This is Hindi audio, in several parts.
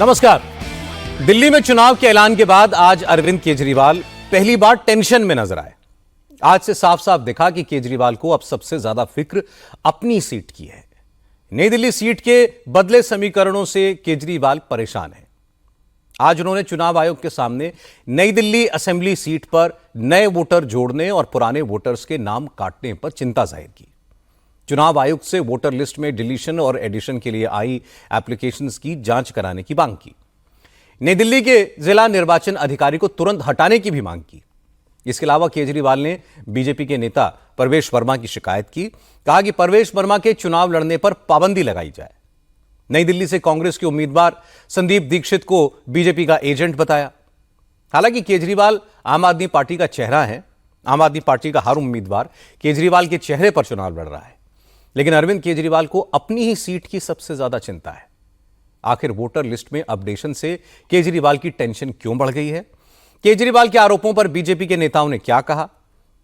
नमस्कार। दिल्ली में चुनाव के ऐलान के बाद आज अरविंद केजरीवाल पहली बार टेंशन में नजर आए। आज से साफ साफ दिखा कि केजरीवाल को अब सबसे ज्यादा फिक्र अपनी सीट की है। नई दिल्ली सीट के बदले समीकरणों से केजरीवाल परेशान है। आज उन्होंने चुनाव आयोग के सामने नई दिल्ली असेंबली सीट पर नए वोटर जोड़ने और पुराने वोटर्स के नाम काटने पर चिंता जाहिर की। चुनाव आयोग से वोटर लिस्ट में डिलीशन और एडिशन के लिए आई एप्लीकेशंस की जांच कराने की मांग की। नई दिल्ली के जिला निर्वाचन अधिकारी को तुरंत हटाने की भी मांग की। इसके अलावा केजरीवाल ने बीजेपी के नेता परवेश वर्मा की शिकायत की। कहा कि परवेश वर्मा के चुनाव लड़ने पर पाबंदी लगाई जाए। नई दिल्ली से कांग्रेस के उम्मीदवार संदीप दीक्षित को बीजेपी का एजेंट बताया। हालांकि केजरीवाल आम आदमी पार्टी का चेहरा है। आम आदमी पार्टी का हर उम्मीदवार केजरीवाल के चेहरे पर चुनाव लड़ रहा है, लेकिन अरविंद केजरीवाल को अपनी ही सीट की सबसे ज्यादा चिंता है। आखिर वोटर लिस्ट में अपडेशन से केजरीवाल की टेंशन क्यों बढ़ गई है? केजरीवाल के आरोपों पर बीजेपी के नेताओं ने क्या कहा?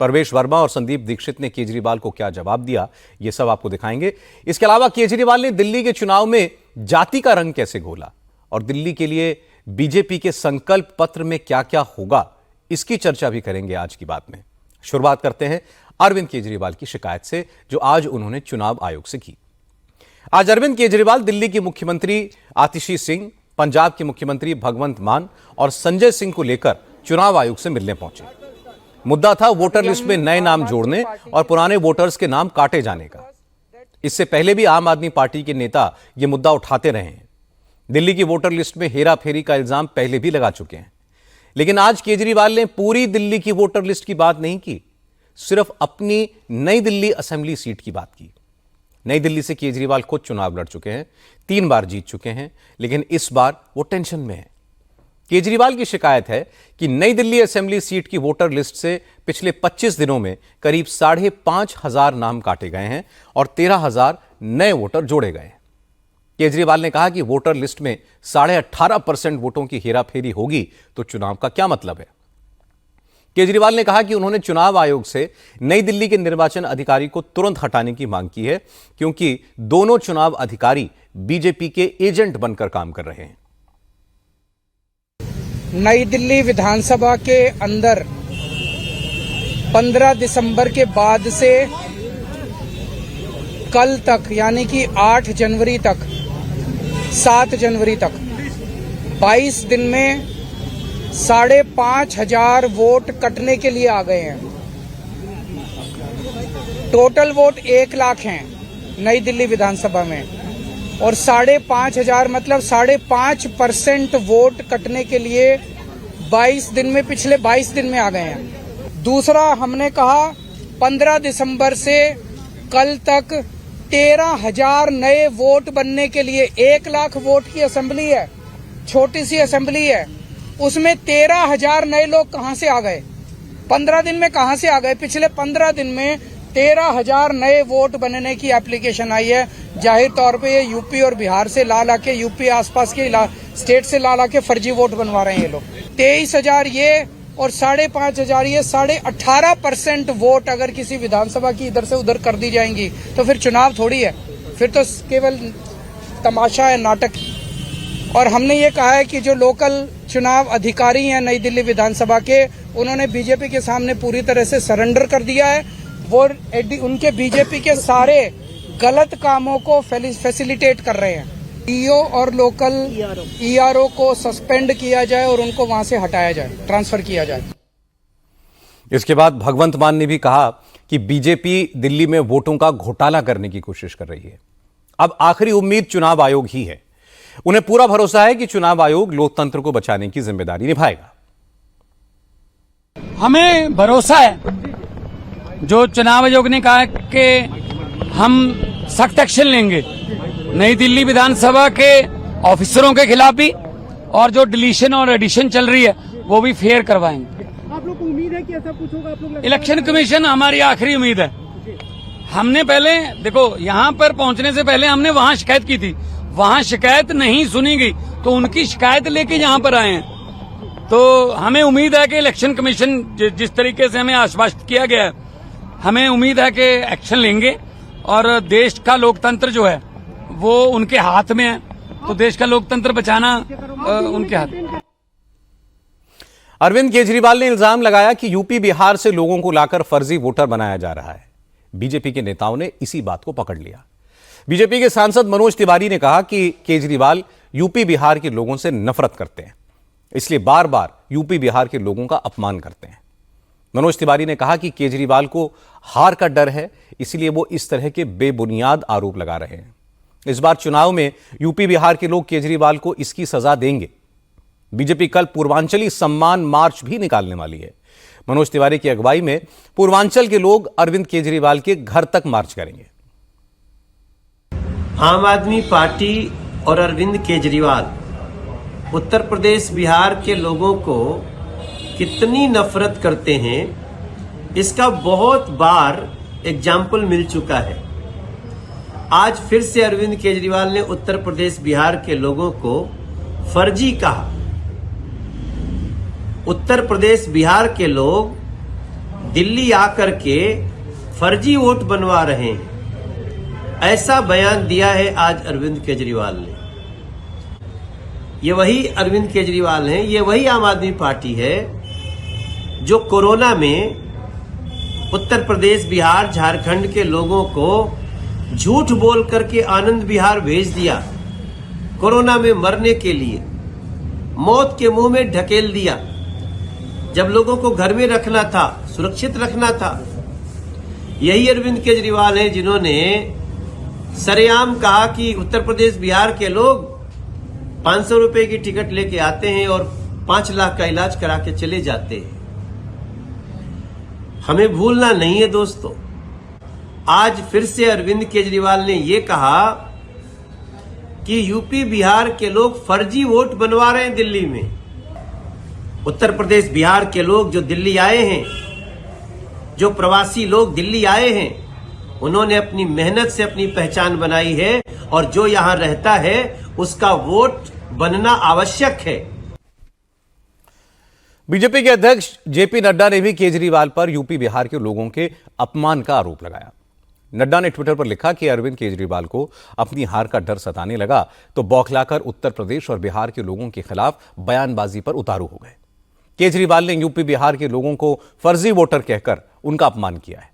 परवेश वर्मा और संदीप दीक्षित ने केजरीवाल को क्या जवाब दिया? यह सब आपको दिखाएंगे। इसके अलावा केजरीवाल ने दिल्ली के चुनाव में जाति का रंग कैसे घोला और दिल्ली के लिए बीजेपी के संकल्प पत्र में क्या क्या होगा, इसकी चर्चा भी करेंगे आज की बात में। शुरुआत करते हैं अरविंद केजरीवाल की शिकायत से, जो आज उन्होंने चुनाव आयोग से की। आज अरविंद केजरीवाल दिल्ली की मुख्यमंत्री आतिशी सिंह, पंजाब के मुख्यमंत्री भगवंत मान और संजय सिंह को लेकर चुनाव आयोग से मिलने पहुंचे। मुद्दा था वोटर लिस्ट में नए नाम जोड़ने और पुराने वोटर्स के नाम काटे जाने का। इससे पहले भी आम आदमी पार्टी के नेता यह मुद्दा उठाते रहे हैं। दिल्ली की वोटर लिस्ट में हेराफेरी का इल्जाम पहले भी लगा चुके हैं, लेकिन आज केजरीवाल ने पूरी दिल्ली की वोटर लिस्ट की बात नहीं की, सिर्फ अपनी नई दिल्ली असेंबली सीट की बात की। नई दिल्ली से केजरीवाल खुद चुनाव लड़ चुके हैं, 3 बार जीत चुके हैं, लेकिन इस बार वो टेंशन में है। केजरीवाल की शिकायत है कि नई दिल्ली असेंबली सीट की वोटर लिस्ट से पिछले 25 दिनों में करीब 5,500 नाम काटे गए हैं और 13,000 नए वोटर जोड़े गए हैं। केजरीवाल ने कहा कि वोटर लिस्ट में 18.5% वोटों की हेराफेरी होगी तो चुनाव का क्या मतलब है? केजरीवाल ने कहा कि उन्होंने चुनाव आयोग से नई दिल्ली के निर्वाचन अधिकारी को तुरंत हटाने की मांग की है, क्योंकि दोनों चुनाव अधिकारी बीजेपी के एजेंट बनकर काम कर रहे हैं। नई दिल्ली विधानसभा के अंदर 15 दिसंबर के बाद से कल तक, यानी कि 8 जनवरी तक, 7 जनवरी तक 22 दिन में 5,500 वोट कटने के लिए आ गए हैं। टोटल वोट 1 लाख हैं नई दिल्ली विधानसभा में, और 5,500 मतलब 5.5% वोट कटने के लिए 22 दिन में, पिछले 22 दिन में आ गए हैं। दूसरा, हमने कहा 15 दिसंबर से कल तक 13,000 नए वोट बनने के लिए। 1 लाख वोट की असेंबली है, छोटी सी असेंबली है, उसमें 13,000 नए लोग कहां से आ गए? 15 दिन में कहां से आ गए? पिछले 15 दिन में 13,000 नए वोट बनने की एप्लीकेशन आई है। जाहिर तौर पे ये यूपी और बिहार से ला के, यूपी आसपास के स्टेट से ला के फर्जी वोट बनवा रहे हैं ये लोग। 23,000 ये और 5,500 ये, 18.5% वोट अगर किसी विधानसभा की इधर से उधर कर दी जाएंगी तो फिर चुनाव थोड़ी है, फिर तो केवल तमाशा है, नाटक। और हमने ये कहा है कि जो लोकल चुनाव अधिकारी हैं नई दिल्ली विधानसभा के, उन्होंने बीजेपी के सामने पूरी तरह से सरेंडर कर दिया है। वो उनके बीजेपी के सारे गलत कामों को फैसिलिटेट कर रहे हैं। ईओ और लोकल ईआरओ को सस्पेंड किया जाए और उनको वहां से हटाया जाए, ट्रांसफर किया जाए। इसके बाद भगवंत मान ने भी कहा कि बीजेपी दिल्ली में वोटों का घोटाला करने की कोशिश कर रही है। अब आखिरी उम्मीद चुनाव आयोग ही है। उन्हें पूरा भरोसा है कि चुनाव आयोग लोकतंत्र को बचाने की जिम्मेदारी निभाएगा। हमें भरोसा है, जो चुनाव आयोग ने कहा कि हम सख्त एक्शन लेंगे नई दिल्ली विधानसभा के ऑफिसरों के खिलाफ भी, और जो डिलीशन और एडिशन चल रही है वो भी फेयर करवाएंगे। आप लोग को उम्मीद है कि ऐसा कुछ होगा? आप लोग इलेक्शन कमीशन हमारी आखिरी उम्मीद है। हमने पहले देखो, यहाँ पर पहुंचने से पहले हमने वहां शिकायत की थी, वहां शिकायत नहीं सुनी गई तो उनकी शिकायत लेके यहाँ पर आए हैं। तो हमें उम्मीद है कि इलेक्शन कमीशन जिस तरीके से हमें आश्वस्त किया गया है, हमें उम्मीद है कि एक्शन लेंगे और देश का लोकतंत्र जो है वो उनके हाथ में है तो देश का लोकतंत्र बचाना उनके हाथ। अरविंद केजरीवाल ने इल्जाम लगाया कि यूपी बिहार से लोगों को लाकर फर्जी वोटर बनाया जा रहा है। बीजेपी के नेताओं ने इसी बात को पकड़ लिया। बीजेपी के सांसद मनोज तिवारी ने कहा कि केजरीवाल यूपी बिहार के लोगों से नफरत करते हैं, इसलिए बार बार यूपी बिहार के लोगों का अपमान करते हैं। मनोज तिवारी ने कहा कि केजरीवाल को हार का डर है, इसलिए वो इस तरह के बेबुनियाद आरोप लगा रहे हैं। इस बार चुनाव में यूपी बिहार के लोग केजरीवाल को इसकी सजा देंगे। बीजेपी कल पूर्वांचली सम्मान मार्च भी निकालने वाली है। मनोज तिवारी की अगुवाई में पूर्वांचल के लोग अरविंद केजरीवाल के घर तक मार्च करेंगे। आम आदमी पार्टी और अरविंद केजरीवाल उत्तर प्रदेश बिहार के लोगों को कितनी नफरत करते हैं, इसका बहुत बार एग्जाम्पल मिल चुका है। आज फिर से अरविंद केजरीवाल ने उत्तर प्रदेश बिहार के लोगों को फर्जी कहा। उत्तर प्रदेश बिहार के लोग दिल्ली आकर के फर्जी वोट बनवा रहे हैं, ऐसा बयान दिया है आज अरविंद केजरीवाल ने। ये वही अरविंद केजरीवाल हैं, ये वही आम आदमी पार्टी है जो कोरोना में उत्तर प्रदेश बिहार झारखंड के लोगों को झूठ बोल करके आनंद विहार भेज दिया। कोरोना में मरने के लिए मौत के मुंह में ढकेल दिया, जब लोगों को घर में रखना था, सुरक्षित रखना था। यही अरविंद केजरीवाल हैं जिन्होंने सरेआम कहा कि उत्तर प्रदेश बिहार के लोग 500 रुपए की टिकट लेके आते हैं और 5 लाख का इलाज करा के चले जाते हैं। हमें भूलना नहीं है दोस्तों, आज फिर से अरविंद केजरीवाल ने यह कहा कि यूपी बिहार के लोग फर्जी वोट बनवा रहे हैं दिल्ली में। उत्तर प्रदेश बिहार के लोग जो दिल्ली आए हैं, जो प्रवासी लोग दिल्ली आए हैं, उन्होंने अपनी मेहनत से अपनी पहचान बनाई है और जो यहां रहता है उसका वोट बनना आवश्यक है। बीजेपी के अध्यक्ष जेपी नड्डा ने भी केजरीवाल पर यूपी बिहार के लोगों के अपमान का आरोप लगाया। नड्डा ने ट्विटर पर लिखा कि अरविंद केजरीवाल को अपनी हार का डर सताने लगा तो बौखलाकर उत्तर प्रदेश और बिहार के लोगों के खिलाफ बयानबाजी पर उतारू हो गए। केजरीवाल ने यूपी बिहार के लोगों को फर्जी वोटर कहकर उनका अपमान किया है।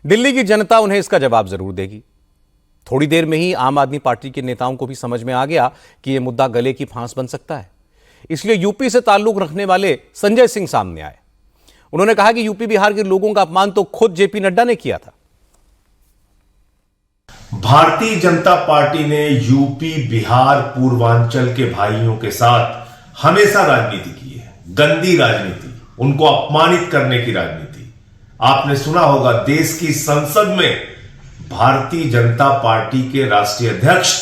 दिल्ली की जनता उन्हें इसका जवाब जरूर देगी। थोड़ी देर में ही आम आदमी पार्टी के नेताओं को भी समझ में आ गया कि यह मुद्दा गले की फांस बन सकता है, इसलिए यूपी से ताल्लुक रखने वाले संजय सिंह सामने आए। उन्होंने कहा कि यूपी बिहार के लोगों का अपमान तो खुद जेपी नड्डा ने किया था। भारतीय जनता पार्टी ने यूपी बिहार पूर्वांचल के भाइयों के साथ हमेशा राजनीति की है, गंदी राजनीति, उनको अपमानित करने की राजनीति। आपने सुना होगा देश की संसद में भारतीय जनता पार्टी के राष्ट्रीय अध्यक्ष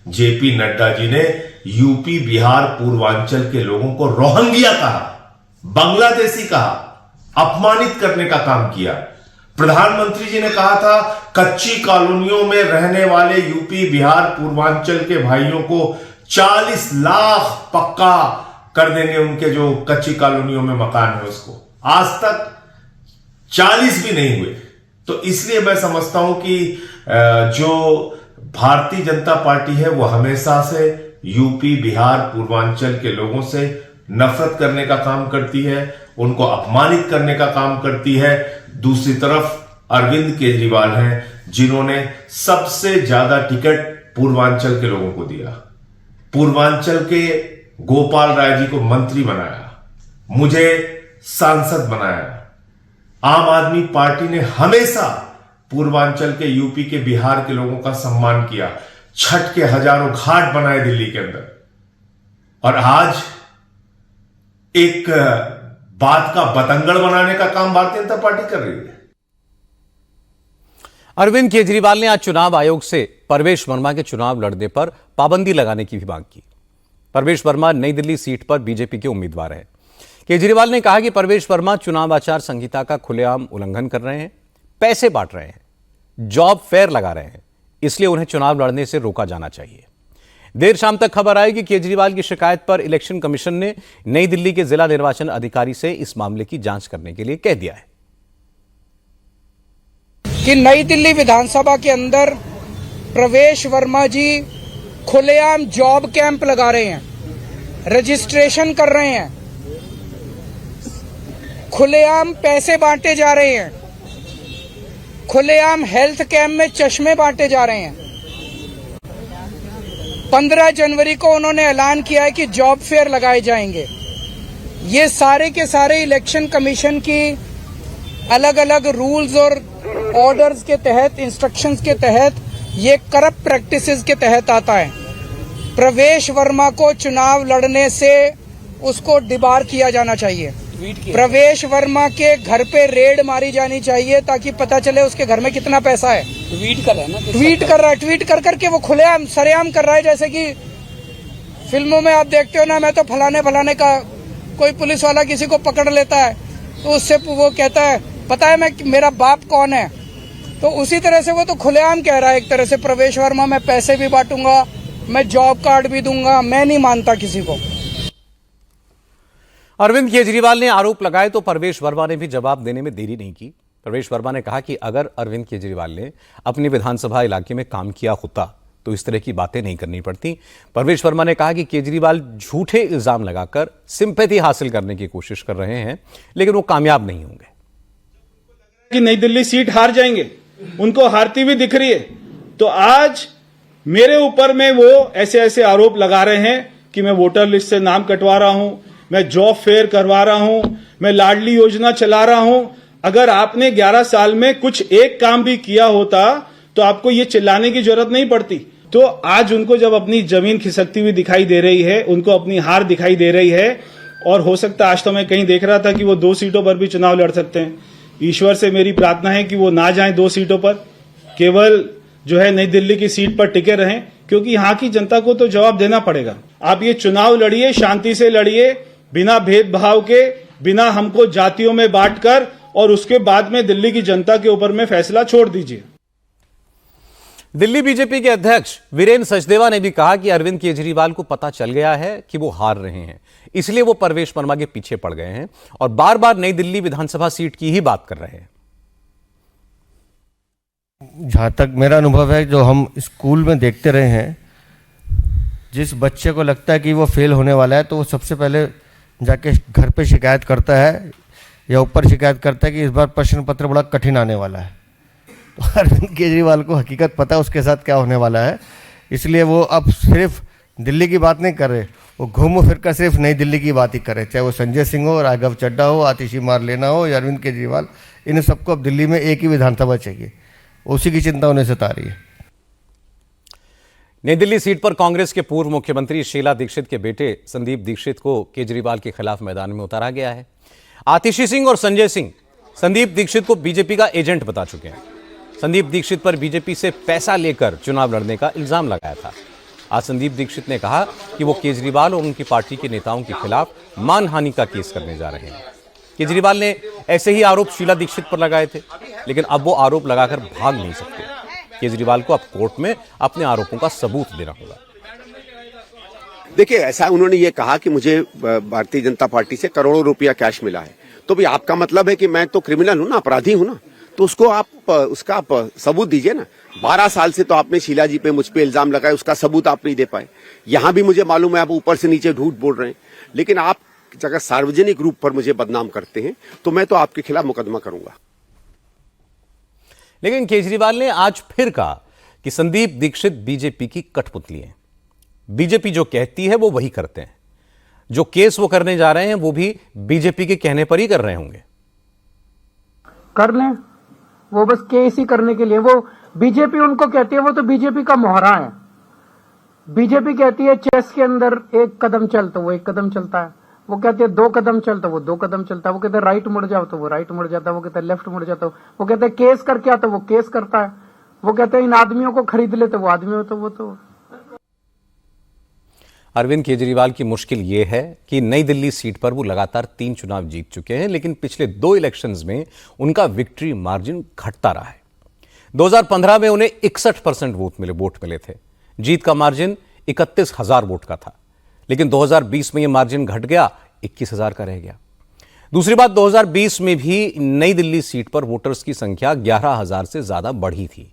जेपी नड्डा जी ने यूपी बिहार पूर्वांचल के लोगों को रोहंग्या कहा, बांग्लादेशी कहा, अपमानित करने का काम किया। प्रधानमंत्री जी ने कहा था कच्ची कॉलोनियों में रहने वाले यूपी बिहार पूर्वांचल के भाइयों को 40 लाख पक्का कर देंगे, उनके जो कच्ची कॉलोनियों में मकान है उसको। आज तक 40 भी नहीं हुए। तो इसलिए मैं समझता हूं कि जो भारतीय जनता पार्टी है वो हमेशा से यूपी बिहार पूर्वांचल के लोगों से नफरत करने का काम करती है, उनको अपमानित करने का काम करती है। दूसरी तरफ अरविंद केजरीवाल हैं जिन्होंने सबसे ज्यादा टिकट पूर्वांचल के लोगों को दिया। पूर्वांचल के गोपाल राय जी को मंत्री बनाया, मुझे सांसद बनाया। आम आदमी पार्टी ने हमेशा पूर्वांचल के, यूपी के, बिहार के लोगों का सम्मान किया। छठ के हजारों घाट बनाए दिल्ली के अंदर, और आज एक बात का बतंगड़ बनाने का काम भारतीय जनता पार्टी कर रही है। अरविंद केजरीवाल ने आज चुनाव आयोग से परवेश वर्मा के चुनाव लड़ने पर पाबंदी लगाने की भी मांग की। परवेश वर्मा नई दिल्ली सीट पर बीजेपी के उम्मीदवार हैं। केजरीवाल ने कहा कि परवेश वर्मा चुनाव आचार संहिता का खुलेआम उल्लंघन कर रहे हैं, पैसे बांट रहे हैं, जॉब फेयर लगा रहे हैं, इसलिए उन्हें चुनाव लड़ने से रोका जाना चाहिए। देर शाम तक खबर आई कि केजरीवाल की शिकायत पर इलेक्शन कमीशन ने नई दिल्ली के जिला निर्वाचन अधिकारी से इस मामले की जांच करने के लिए कह दिया है कि नई दिल्ली विधानसभा के अंदर प्रवेश वर्मा जी खुलेआम जॉब कैंप लगा रहे हैं, रजिस्ट्रेशन कर रहे हैं, खुलेआम पैसे बांटे जा रहे हैं, खुलेआम हेल्थ कैंप में चश्मे बांटे जा रहे हैं। 15 जनवरी को उन्होंने ऐलान किया है कि जॉब फेयर लगाए जाएंगे। ये सारे के सारे इलेक्शन कमीशन की अलग अलग रूल्स और ऑर्डर्स के तहत, इंस्ट्रक्शंस के तहत, ये करप्ट प्रैक्टिसेस के तहत आता है। प्रवेश वर्मा को चुनाव लड़ने से उसको डिबार किया जाना चाहिए। प्रवेश वर्मा के घर पे रेड मारी जानी चाहिए ताकि पता चले उसके घर में कितना पैसा है। ट्वीट कर रहा है, ट्वीट कर करके वो खुलेआम सरेआम कर रहा है। जैसे कि फिल्मों में आप देखते हो ना, मैं तो फलाने फलाने का, कोई पुलिस वाला किसी को पकड़ लेता है तो उससे वो कहता है पता है मैं मेरा बाप कौन है। तो उसी तरह से वो तो खुलेआम कह रहा है एक तरह से, प्रवेश वर्मा मैं पैसे भी बांटूंगा, मैं जॉब कार्ड भी दूंगा। मैं नहीं मानता किसी को। अरविंद केजरीवाल ने आरोप लगाए तो परवेश वर्मा ने भी जवाब देने में देरी नहीं की। परवेश वर्मा ने कहा कि अगर अरविंद केजरीवाल ने अपने विधानसभा इलाके में काम किया होता तो इस तरह की बातें नहीं करनी पड़ती। परवेश वर्मा ने कहा कि केजरीवाल झूठे इल्जाम लगाकर सिंपैथी हासिल करने की कोशिश कर रहे हैं, लेकिन वो कामयाब नहीं होंगे। कि नई दिल्ली सीट हार जाएंगे, उनको हारती हुई दिख रही है। तो आज मेरे ऊपर में वो ऐसे ऐसे आरोप लगा रहे हैं कि मैं वोटर लिस्ट से नाम कटवा रहा हूं, मैं जॉब फेयर करवा रहा हूं, मैं लाडली योजना चला रहा हूं। अगर आपने 11 साल में कुछ एक काम भी किया होता तो आपको ये चिल्लाने की जरूरत नहीं पड़ती। तो आज उनको जब अपनी जमीन खिसकती हुई दिखाई दे रही है, उनको अपनी हार दिखाई दे रही है, और हो सकता आज तो मैं कहीं देख रहा था कि वो 2 सीटों पर भी चुनाव लड़ सकते हैं। ईश्वर से मेरी प्रार्थना है कि वो ना जाएं 2 सीटों पर, केवल जो है नई दिल्ली की सीट पर टिके रहें, क्योंकि यहां की जनता को तो जवाब देना पड़ेगा। आप ये चुनाव लड़िए, शांति से लड़िए, बिना भेदभाव के, बिना हमको जातियों में बांटकर, और उसके बाद में दिल्ली की जनता के ऊपर में फैसला छोड़ दीजिए। दिल्ली बीजेपी के अध्यक्ष वीरेंद्र सचदेवा ने भी कहा कि अरविंद केजरीवाल को पता चल गया है कि वो हार रहे हैं, इसलिए वो परवेश वर्मा के पीछे पड़ गए हैं और बार बार नई दिल्ली विधानसभा सीट की ही बात कर रहे हैं। जहाँ तक मेरा अनुभव है, जो हम स्कूल में देखते रहे हैं, जिस बच्चे को लगता है कि वो फेल होने वाला है तो वो सबसे पहले जाके घर पे शिकायत करता है या ऊपर शिकायत करता है कि इस बार प्रश्न पत्र बड़ा कठिन आने वाला है। तो अरविंद केजरीवाल को हकीकत पता है उसके साथ क्या होने वाला है, इसलिए वो अब सिर्फ दिल्ली की बात नहीं कर रहे, वो घूमो फिर कर सिर्फ नई दिल्ली की बात ही कर रहे। चाहे वो संजय सिंह हो, राघव चड्डा हो, आतिशी मारलेना हो या अरविंद केजरीवाल, इन सबको अब दिल्ली में एक ही विधानसभा चाहिए, उसी की चिंता उन्हें सता रही है। नई दिल्ली सीट पर कांग्रेस के पूर्व मुख्यमंत्री शीला दीक्षित के बेटे संदीप दीक्षित को केजरीवाल के खिलाफ मैदान में उतारा गया है। आतिशी सिंह और संजय सिंह संदीप दीक्षित को बीजेपी का एजेंट बता चुके हैं। संदीप दीक्षित पर बीजेपी से पैसा लेकर चुनाव लड़ने का इल्जाम लगाया था। आज संदीप दीक्षित ने कहा कि वो केजरीवाल और उनकी पार्टी के नेताओं के खिलाफ मानहानि का केस करने जा रहे हैं। केजरीवाल ने ऐसे ही आरोप शीला दीक्षित पर लगाए थे, लेकिन अब वो आरोप लगाकर भाग नहीं सकते। केजरीवाल को अब कोर्ट में अपने आरोपों का सबूत देना होगा। देखिए, ऐसा उन्होंने ये कहा कि मुझे भारतीय जनता पार्टी से करोड़ों रुपया कैश मिला है, तो भी आपका मतलब है कि मैं तो क्रिमिनल हूं ना, अपराधी हूं ना, तो उसको उसका आप सबूत दीजिए ना। 12 साल से तो आपने शीला जी पे, मुझ पे इल्जाम लगाए, उसका सबूत आप नहीं दे पाए। यहां भी मुझे मालूम है आप ऊपर से नीचे झूठ बोल रहे हैं, लेकिन आप अगर सार्वजनिक रूप पर मुझे बदनाम करते हैं तो मैं तो आपके खिलाफ मुकदमा करूंगा। लेकिन केजरीवाल ने आज फिर कहा कि संदीप दीक्षित बीजेपी की कठपुतली है। बीजेपी जो कहती है वो वही करते हैं। जो केस वो करने जा रहे हैं वो भी बीजेपी के कहने पर ही कर रहे होंगे। कर लें, वो बस केस ही करने के लिए। वो बीजेपी उनको कहती है, वो तो बीजेपी का मोहरा है। बीजेपी कहती है चेस के अंदर 1 कदम चल तो वो 1 कदम चलता है, वो कहते हैं 2 कदम चल तो वो 2 कदम चलता है, वो कहते हैं राइट मुड़ जाओ तो वो राइट मुड़ जाता है, वो कहते हैं लेफ्ट मुड़ जाता है, वो कहते हैं केस कर क्या तो वो केस करता है, वो कहते हैं इन आदमियों को खरीद ले तो वो आदमी हो तो वो तो। अरविंद केजरीवाल की मुश्किल यह है कि नई दिल्ली सीट पर वो लगातार 3 चुनाव जीत चुके हैं, लेकिन पिछले 2 इलेक्शंस में उनका विक्ट्री मार्जिन घटता रहा है। 2015 में उन्हें 61% वोट मिले थे। जीत का मार्जिन 31,000 वोट का था, लेकिन 2020 में यह मार्जिन घट गया, 21,000 का रह गया। दूसरी बात, 2020 में भी नई दिल्ली सीट पर वोटर्स की संख्या 11,000 से ज्यादा बढ़ी थी।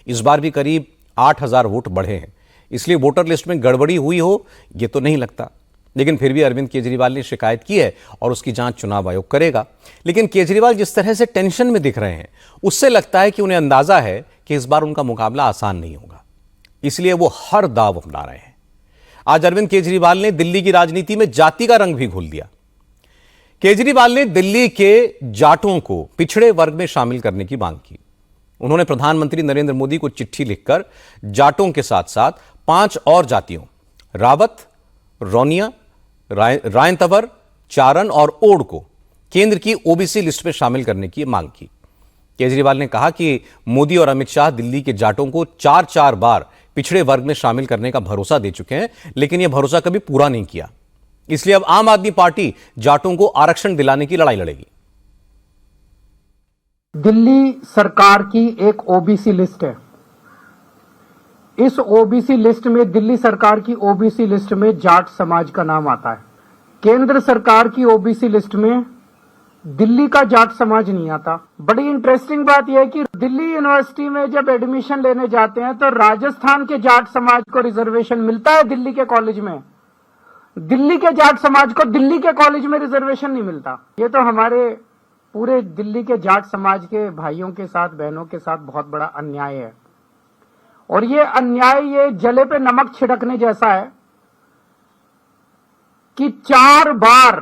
इस बार भी करीब 8,000 वोट बढ़े हैं। इसलिए वोटर लिस्ट में गड़बड़ी हुई हो यह तो नहीं लगता। लेकिन फिर भी अरविंद केजरीवाल ने शिकायत की है और उसकी जांच चुनाव आयोग करेगा। लेकिन केजरीवाल जिस तरह से टेंशन में दिख रहे हैं उससे लगता है कि उन्हें अंदाजा है कि इस बार उनका मुकाबला आसान नहीं होगा, इसलिए वो हर दांव अपना रहे हैं। आज अरविंद केजरीवाल ने दिल्ली की राजनीति में जाति का रंग भी घोल दिया। केजरीवाल ने दिल्ली के जाटों को पिछड़े वर्ग में शामिल करने की मांग की। उन्होंने प्रधानमंत्री नरेंद्र मोदी को चिट्ठी लिखकर जाटों के साथ साथ 5 और जातियों रावत, रोनिया, रायंतवर, चारण और ओड को केंद्र की ओबीसी लिस्ट में शामिल करने की मांग की। केजरीवाल ने कहा कि मोदी और अमित शाह दिल्ली के जाटों को 4 बार पिछड़े वर्ग में शामिल करने का भरोसा दे चुके हैं, लेकिन यह भरोसा कभी पूरा नहीं किया। इसलिए अब आम आदमी पार्टी जाटों को आरक्षण दिलाने की लड़ाई लड़ेगी। दिल्ली सरकार की एक ओबीसी लिस्ट है। इस ओबीसी लिस्ट में, दिल्ली सरकार की ओबीसी लिस्ट में जाट समाज का नाम आता है। केंद्र सरकार की ओबीसी लिस्ट में दिल्ली का जाट समाज नहीं आता। बड़ी इंटरेस्टिंग बात यह है कि दिल्ली यूनिवर्सिटी में जब एडमिशन लेने जाते हैं तो राजस्थान के जाट समाज को रिजर्वेशन मिलता है दिल्ली के कॉलेज में, दिल्ली के जाट समाज को दिल्ली के कॉलेज में रिजर्वेशन नहीं मिलता। ये तो हमारे पूरे दिल्ली के जाट समाज के भाइयों के साथ, बहनों के साथ बहुत बड़ा अन्याय है। और ये अन्याय ये जले पे नमक छिड़कने जैसा है कि 4 बार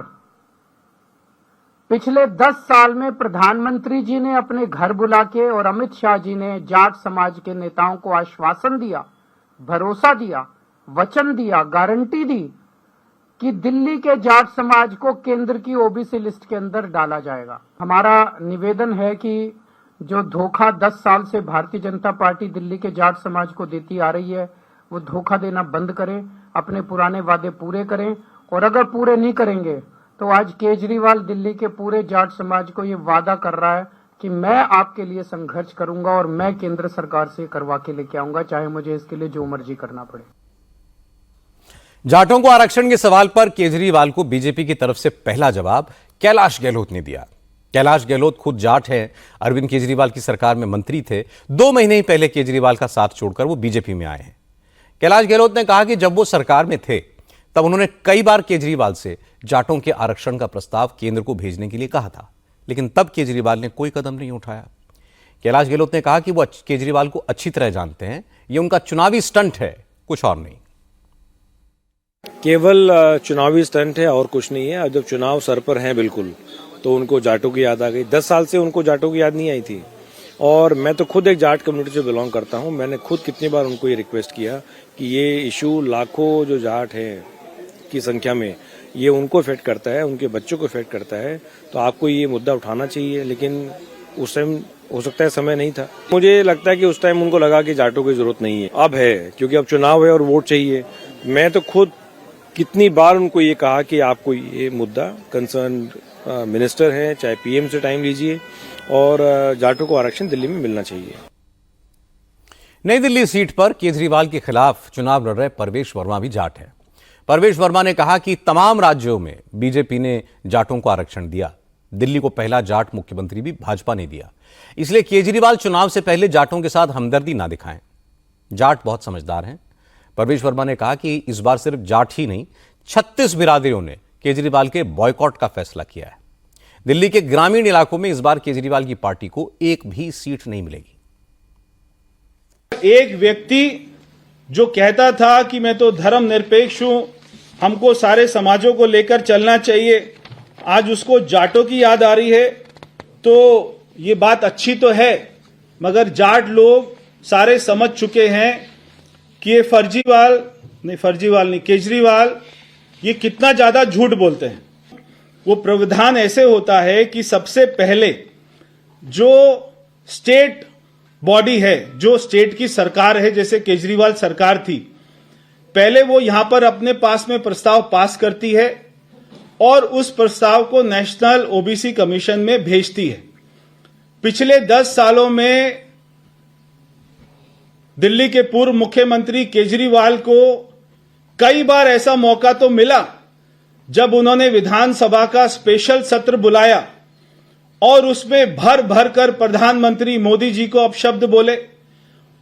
पिछले 10 साल में प्रधानमंत्री जी ने अपने घर बुला के और अमित शाह जी ने जाट समाज के नेताओं को आश्वासन दिया, भरोसा दिया, वचन दिया, गारंटी दी कि दिल्ली के जाट समाज को केंद्र की ओबीसी लिस्ट के अंदर डाला जाएगा। हमारा निवेदन है कि जो धोखा 10 साल से भारतीय जनता पार्टी दिल्ली के जाट समाज को देती आ रही है, वो धोखा देना बंद करें, अपने पुराने वादे पूरे करें। और अगर पूरे नहीं करेंगे तो आज केजरीवाल दिल्ली के पूरे जाट समाज को ये वादा कर रहा है कि मैं आपके लिए संघर्ष करूंगा और मैं केंद्र सरकार से करवा के लेके आऊंगा, चाहे मुझे इसके लिए जो मर्जी करना पड़े। जाटों को आरक्षण के सवाल पर केजरीवाल को बीजेपी की तरफ से पहला जवाब कैलाश गहलोत ने दिया। कैलाश गहलोत खुद जाट हैं, अरविंद केजरीवाल की सरकार में मंत्री थे। 2 महीने ही पहले केजरीवाल का साथ छोड़कर वो बीजेपी में आए हैं। कैलाश गहलोत ने कहा कि जब वो सरकार में थे तब उन्होंने कई बार केजरीवाल से जाटों के आरक्षण का प्रस्ताव केंद्र को भेजने के लिए कहा था, लेकिन तब केजरीवाल ने कोई कदम नहीं उठाया। कैलाश गहलोत ने कहा कि वो केजरीवाल को अच्छी तरह जानते हैं, ये उनका चुनावी स्टंट है, कुछ और नहीं। केवल चुनावी स्टंट है और कुछ नहीं है। अब जब चुनाव सर पर हैं बिल्कुल, तो उनको जाटों की याद आ गई। 10 साल से उनको जाटों की याद नहीं आई थी। और मैं तो खुद एक जाट कम्युनिटी से बिलोंग करता हूं। मैंने खुद कितनी बार उनको ये रिक्वेस्ट किया कि ये इशू लाखों जो जाट हैं की संख्या में, ये उनको इफेक्ट करता है, उनके बच्चों को इफेक्ट करता है, तो आपको ये मुद्दा उठाना चाहिए। लेकिन उस टाइम हो सकता है समय नहीं था। मुझे लगता है कि उस टाइम उनको लगा कि जाटों की जरूरत नहीं है। अब है, क्योंकि अब चुनाव है और वोट चाहिए। मैं तो खुद कितनी बार उनको ये कहा कि आपको ये मुद्दा, कंसर्न मिनिस्टर है, चाहे पीएम से टाइम लीजिए और जाटों को आरक्षण दिल्ली में मिलना चाहिए। नई दिल्ली सीट पर केजरीवाल के खिलाफ चुनाव लड़ रहे परवेश वर्मा भी जाट हैं। परवेश वर्मा ने कहा कि तमाम राज्यों में बीजेपी ने जाटों को आरक्षण दिया, दिल्ली को पहला जाट मुख्यमंत्री भी भाजपा ने दिया, इसलिए केजरीवाल चुनाव से पहले जाटों के साथ हमदर्दी ना दिखाएं। जाट बहुत समझदार हैं। परवेश वर्मा ने कहा कि इस बार सिर्फ जाट ही नहीं, 36 बिरादरियों ने केजरीवाल के बॉयकॉट का फैसला किया है। दिल्ली के ग्रामीण इलाकों में इस बार केजरीवाल की पार्टी को एक भी सीट नहीं मिलेगी। एक व्यक्ति जो कहता था कि मैं तो धर्मनिरपेक्ष हूं, हमको सारे समाजों को लेकर चलना चाहिए, आज उसको जाटों की याद आ रही है। तो ये बात अच्छी तो है, मगर जाट लोग सारे समझ चुके हैं कि ये फर्जीवाल नहीं, केजरीवाल ये कितना ज्यादा झूठ बोलते हैं। वो प्रावधान ऐसे होता है कि सबसे पहले जो स्टेट बॉडी है, जो स्टेट की सरकार है, जैसे केजरीवाल सरकार थी, पहले वो यहां पर अपने पास में प्रस्ताव पास करती है और उस प्रस्ताव को नेशनल ओबीसी कमीशन में भेजती है। पिछले 10 सालों में दिल्ली के पूर्व मुख्यमंत्री केजरीवाल को कई बार ऐसा मौका तो मिला जब उन्होंने विधानसभा का स्पेशल सत्र बुलाया और उसमें भर भर कर प्रधानमंत्री मोदी जी को अपशब्द बोले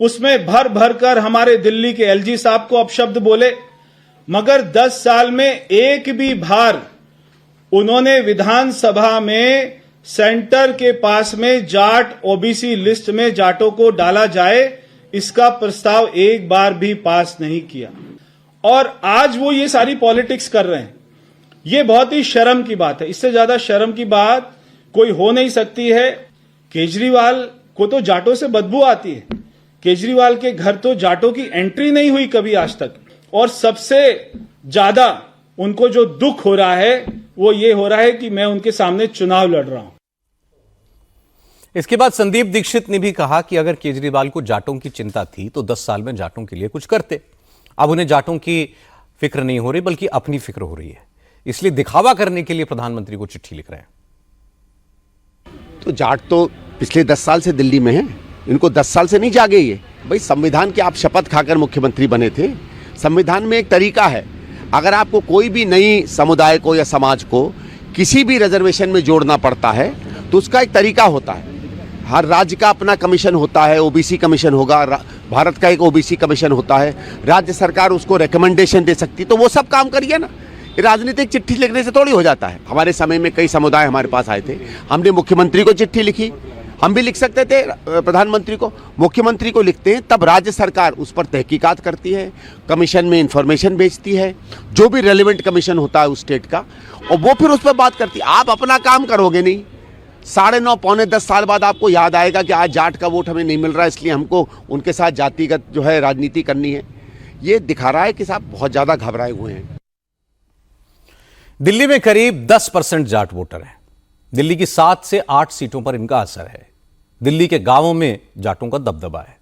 उसमें भर भर कर हमारे दिल्ली के एलजी साहब को अपशब्द बोले, मगर 10 साल में एक भी बार उन्होंने विधानसभा में सेंटर के पास में जाट ओबीसी लिस्ट में जाटों को डाला जाए इसका प्रस्ताव एक बार भी पास नहीं किया। और आज वो ये सारी पॉलिटिक्स कर रहे हैं। ये बहुत ही शर्म की बात है। इससे ज्यादा शर्म की बात कोई हो नहीं सकती है। केजरीवाल को तो जाटों से बदबू आती है। केजरीवाल के घर तो जाटों की एंट्री नहीं हुई कभी आज तक। और सबसे ज्यादा उनको जो दुख हो रहा है वो ये हो रहा है कि मैं उनके सामने चुनाव लड़ रहा हूं। इसके बाद संदीप दीक्षित ने भी कहा कि अगर केजरीवाल को जाटों की चिंता थी तो 10 साल में जाटों के लिए कुछ करते। अब उन्हें जाटों की फिक्र नहीं हो रही बल्कि अपनी फिक्र हो रही है, इसलिए दिखावा करने के लिए प्रधानमंत्री को चिट्ठी लिख रहे हैं। तो जाट तो पिछले 10 साल से दिल्ली में हैं, इनको 10 साल से नहीं जागे ये। भाई संविधान की आप शपथ खाकर मुख्यमंत्री बने थे। संविधान में एक तरीका है, अगर आपको कोई भी नई समुदाय को या समाज को किसी भी रिजर्वेशन में जोड़ना पड़ता है तो उसका एक तरीका होता है। हर राज्य का अपना कमीशन होता है, ओबीसी कमीशन होगा, भारत का एक ओबीसी कमीशन होता है, राज्य सरकार उसको रिकमेंडेशन दे सकती है। तो वो सब काम करिए ना, राजनीतिक चिट्ठी लिखने से थोड़ी हो जाता है। हमारे समय में कई समुदाय हमारे पास आए थे, हमने मुख्यमंत्री को चिट्ठी लिखी, हम भी लिख सकते थे प्रधानमंत्री को, मुख्यमंत्री को लिखते हैं, तब राज्य सरकार उस पर तहकीकात करती है, कमीशन में इंफॉर्मेशन भेजती है, जो भी रेलिवेंट कमीशन होता है उस स्टेट का, और वो फिर उस पर बात करती है। आप अपना काम करोगे नहीं, 9.5 पौने 10 साल बाद आपको याद आएगा कि आज जाट का वोट हमें नहीं मिल रहा, इसलिए हमको उनके साथ जातिगत जो है राजनीति करनी है। ये दिखा रहा है कि साहब बहुत ज्यादा घबराए हुए हैं। दिल्ली में करीब 10% जाट वोटर हैं। दिल्ली की 7 से 8 सीटों पर इनका असर है। दिल्ली के गांवों में जाटों का दबदबा है।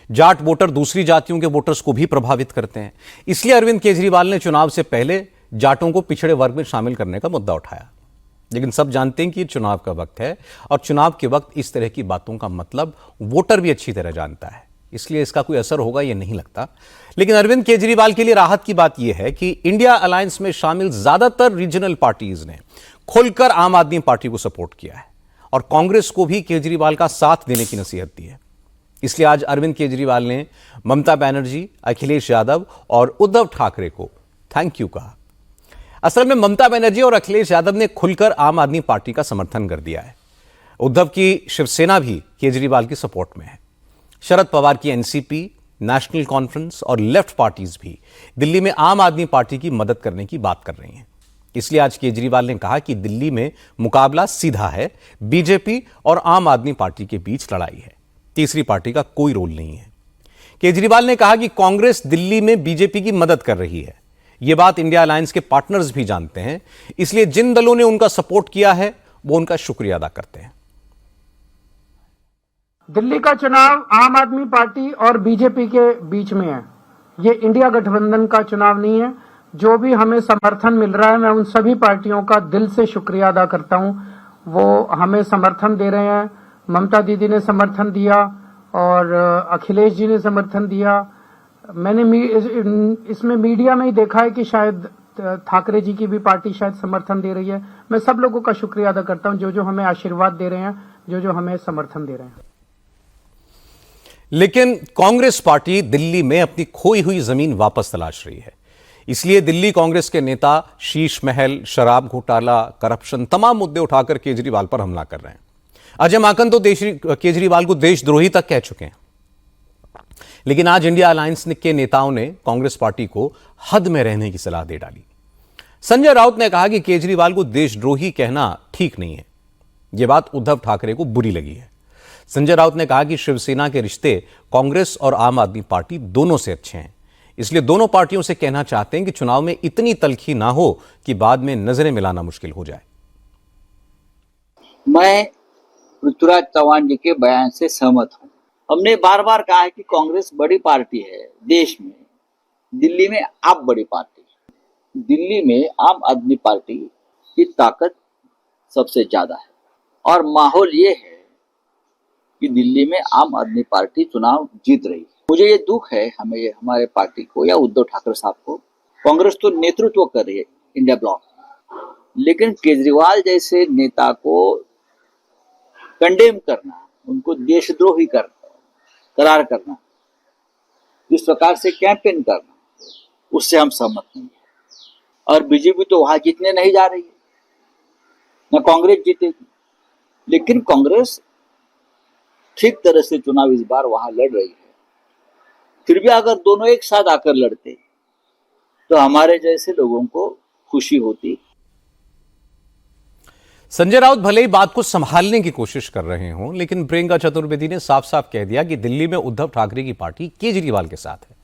जाट वोटर दूसरी जातियों के वोटर्स को भी प्रभावित करते हैं। इसलिए अरविंद केजरीवाल ने चुनाव से पहले जाटों को पिछड़े वर्ग में शामिल करने का मुद्दा उठाया। लेकिन सब जानते हैं कि ये चुनाव का वक्त है और चुनाव के वक्त इस तरह की बातों का मतलब वोटर भी अच्छी तरह जानता है, इसलिए इसका कोई असर होगा ये नहीं लगता। लेकिन अरविंद केजरीवाल के लिए राहत की बात यह है कि इंडिया अलायंस में शामिल ज्यादातर रीजनल पार्टीज ने खुलकर आम आदमी पार्टी को सपोर्ट किया है और कांग्रेस को भी केजरीवाल का साथ देने की नसीहत दी है। इसलिए आज अरविंद केजरीवाल ने ममता बनर्जी, अखिलेश यादव और उद्धव ठाकरे को थैंक यू कहा। असल में ममता बनर्जी और अखिलेश यादव ने खुलकर आम आदमी पार्टी का समर्थन कर दिया है। उद्धव की शिवसेना भी केजरीवाल की सपोर्ट में है। शरद पवार की एनसीपी, नेशनल कॉन्फ्रेंस और लेफ्ट पार्टीज भी दिल्ली में आम आदमी पार्टी की मदद करने की बात कर रही हैं। इसलिए आज केजरीवाल ने कहा कि दिल्ली में मुकाबला सीधा है, बीजेपी और आम आदमी पार्टी के बीच लड़ाई है, तीसरी पार्टी का कोई रोल नहीं है। केजरीवाल ने कहा कि कांग्रेस दिल्ली में बीजेपी की मदद कर रही है। यह बात इंडिया अलायंस के पार्टनर्स भी जानते हैं, इसलिए जिन दलों ने उनका सपोर्ट किया है वो उनका शुक्रिया अदा करते हैं। दिल्ली का चुनाव आम आदमी पार्टी और बीजेपी के बीच में है। ये इंडिया गठबंधन का चुनाव नहीं है। जो भी हमें समर्थन मिल रहा है, मैं उन सभी पार्टियों का दिल से शुक्रिया अदा करता हूं। वो हमें समर्थन दे रहे हैं। ममता दीदी ने समर्थन दिया और अखिलेश जी ने समर्थन दिया। मैंने इसमें मीडिया में ही देखा है कि शायद ठाकरे जी की भी पार्टी शायद समर्थन दे रही है। मैं सब लोगों का शुक्रिया अदा करता हूं, जो जो हमें आशीर्वाद दे रहे हैं, जो जो हमें समर्थन दे रहे हैं। लेकिन कांग्रेस पार्टी दिल्ली में अपनी खोई हुई जमीन वापस तलाश रही है। इसलिए दिल्ली कांग्रेस के नेता शीश महल, शराब घोटाला, करप्शन, तमाम मुद्दे उठाकर केजरीवाल पर हमला कर रहे हैं। अजय माकन तो केजरीवाल को देशद्रोही तक कह चुके हैं। लेकिन आज इंडिया अलायंस के नेताओं ने कांग्रेस पार्टी को हद में रहने की सलाह दे डाली। संजय राउत ने कहा कि केजरीवाल को देशद्रोही कहना ठीक नहीं है। यह बात उद्धव ठाकरे को बुरी लगी है। संजय राउत ने कहा कि शिवसेना के रिश्ते कांग्रेस और आम आदमी पार्टी दोनों से अच्छे हैं, इसलिए दोनों पार्टियों से कहना चाहते हैं कि चुनाव में इतनी तल्खी ना हो कि बाद में नजरें मिलाना मुश्किल हो जाए। मैं पृथ्वीराज चौहान जी के बयान से सहमत हूं। हमने बार बार कहा है कि कांग्रेस बड़ी पार्टी है देश में, दिल्ली में आप बड़ी पार्टी। दिल्ली में आम आदमी पार्टी की ताकत सबसे ज्यादा है और माहौल ये है कि दिल्ली में आम आदमी पार्टी चुनाव जीत रही है। मुझे ये दुख है हमारे पार्टी को या उद्धव ठाकरे साहब को। कांग्रेस तो नेतृत्व कर रही है इंडिया ब्लॉक, लेकिन केजरीवाल जैसे नेता को कंडेम करना, उनको देशद्रोही करार करना, इस प्रकार से कैंपेन करना, उससे हम सहमत नहीं है। और बीजेपी तो वहां जीतने नहीं जा रही है, न कांग्रेस जीतेगी। लेकिन कांग्रेस ठीक तरह से चुनाव इस बार वहां लड़ रही है। फिर भी अगर दोनों एक साथ आकर लड़ते तो हमारे जैसे लोगों को खुशी होती। संजय राउत भले ही बात को संभालने की कोशिश कर रहे हों, लेकिन प्रियंका चतुर्वेदी ने साफ साफ कह दिया कि दिल्ली में उद्धव ठाकरे की पार्टी केजरीवाल के साथ है।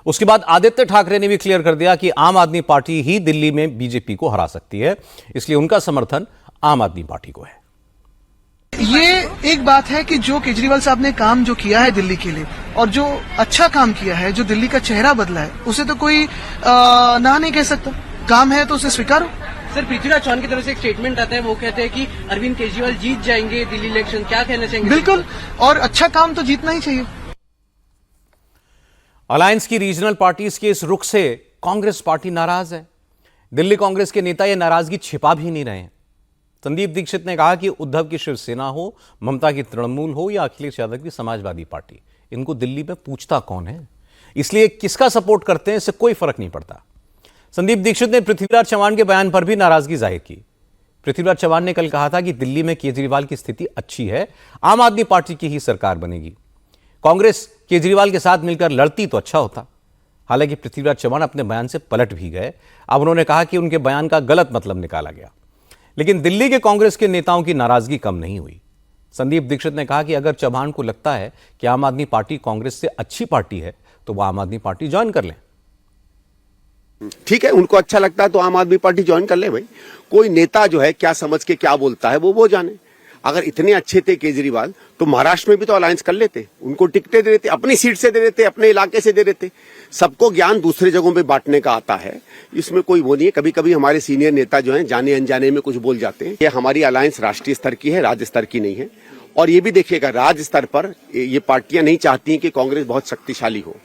उसके बाद आदित्य ठाकरे ने भी क्लियर कर दिया कि आम आदमी पार्टी ही दिल्ली में बीजेपी को हरा सकती है, इसलिए उनका समर्थन आम आदमी पार्टी को है। ये एक बात है कि जो केजरीवाल साहब ने काम जो किया है दिल्ली के लिए, और जो अच्छा काम किया है, जो दिल्ली का चेहरा बदला है, उसे तो कोई ना नहीं कह सकता। काम है तो उसे स्वीकारो। सर, पृथ्वीराज चौहान की तरफ से एक स्टेटमेंट आता है, वो कहते हैं कि अरविंद केजरीवाल जीत जाएंगे दिल्ली इलेक्शन। क्या कहना चाहेंगे? बिल्कुल, और अच्छा काम तो जीतना ही चाहिए। अलायंस की रीजनल पार्टीज के इस रुख से कांग्रेस पार्टी नाराज है। दिल्ली कांग्रेस के नेता यह नाराजगी छिपा भी नहीं रहे हैं। संदीप दीक्षित ने कहा कि उद्धव की शिवसेना हो, ममता की तृणमूल हो या अखिलेश यादव की समाजवादी पार्टी, इनको दिल्ली में पूछता कौन है, इसलिए किसका सपोर्ट करते हैं इससे कोई फर्क नहीं पड़ता। संदीप दीक्षित ने पृथ्वीराज चव्हाण के बयान पर भी नाराजगी जाहिर की। पृथ्वीराज चव्हाण ने कल कहा था कि दिल्ली में केजरीवाल की स्थिति अच्छी है, आम आदमी पार्टी की ही सरकार बनेगी। कांग्रेस केजरीवाल के साथ मिलकर लड़ती तो अच्छा होता। हालांकि पृथ्वीराज चव्हाण अपने बयान से पलट भी गए। अब उन्होंने कहा कि उनके बयान का गलत मतलब निकाला गया। लेकिन दिल्ली के कांग्रेस के नेताओं की नाराजगी कम नहीं हुई। संदीप दीक्षित ने कहा कि अगर चव्हाण को लगता है कि आम आदमी पार्टी कांग्रेस से अच्छी पार्टी है तो वह आम आदमी पार्टी ज्वाइन कर लें। ठीक है, उनको अच्छा लगता है तो आम आदमी पार्टी ज्वाइन कर ले भाई। कोई नेता जो है क्या समझ के क्या बोलता है वो जाने। अगर इतने अच्छे थे केजरीवाल तो महाराष्ट्र में भी तो अलायंस कर लेते, उनको टिकटें दे देते, अपनी सीट से दे देते, अपने इलाके से दे देते। सबको ज्ञान दूसरे जगहों पे बांटने का आता है, इसमें कोई वो नहीं है। कभी कभी हमारे सीनियर नेता जो हैं जाने अनजाने में कुछ बोल जाते हैं। ये हमारी अलायंस राष्ट्रीय स्तर की है, राज्य स्तर की नहीं है। और ये भी देखिएगा, राज्य स्तर पर ये पार्टियां नहीं चाहती कि कांग्रेस बहुत शक्तिशाली हो,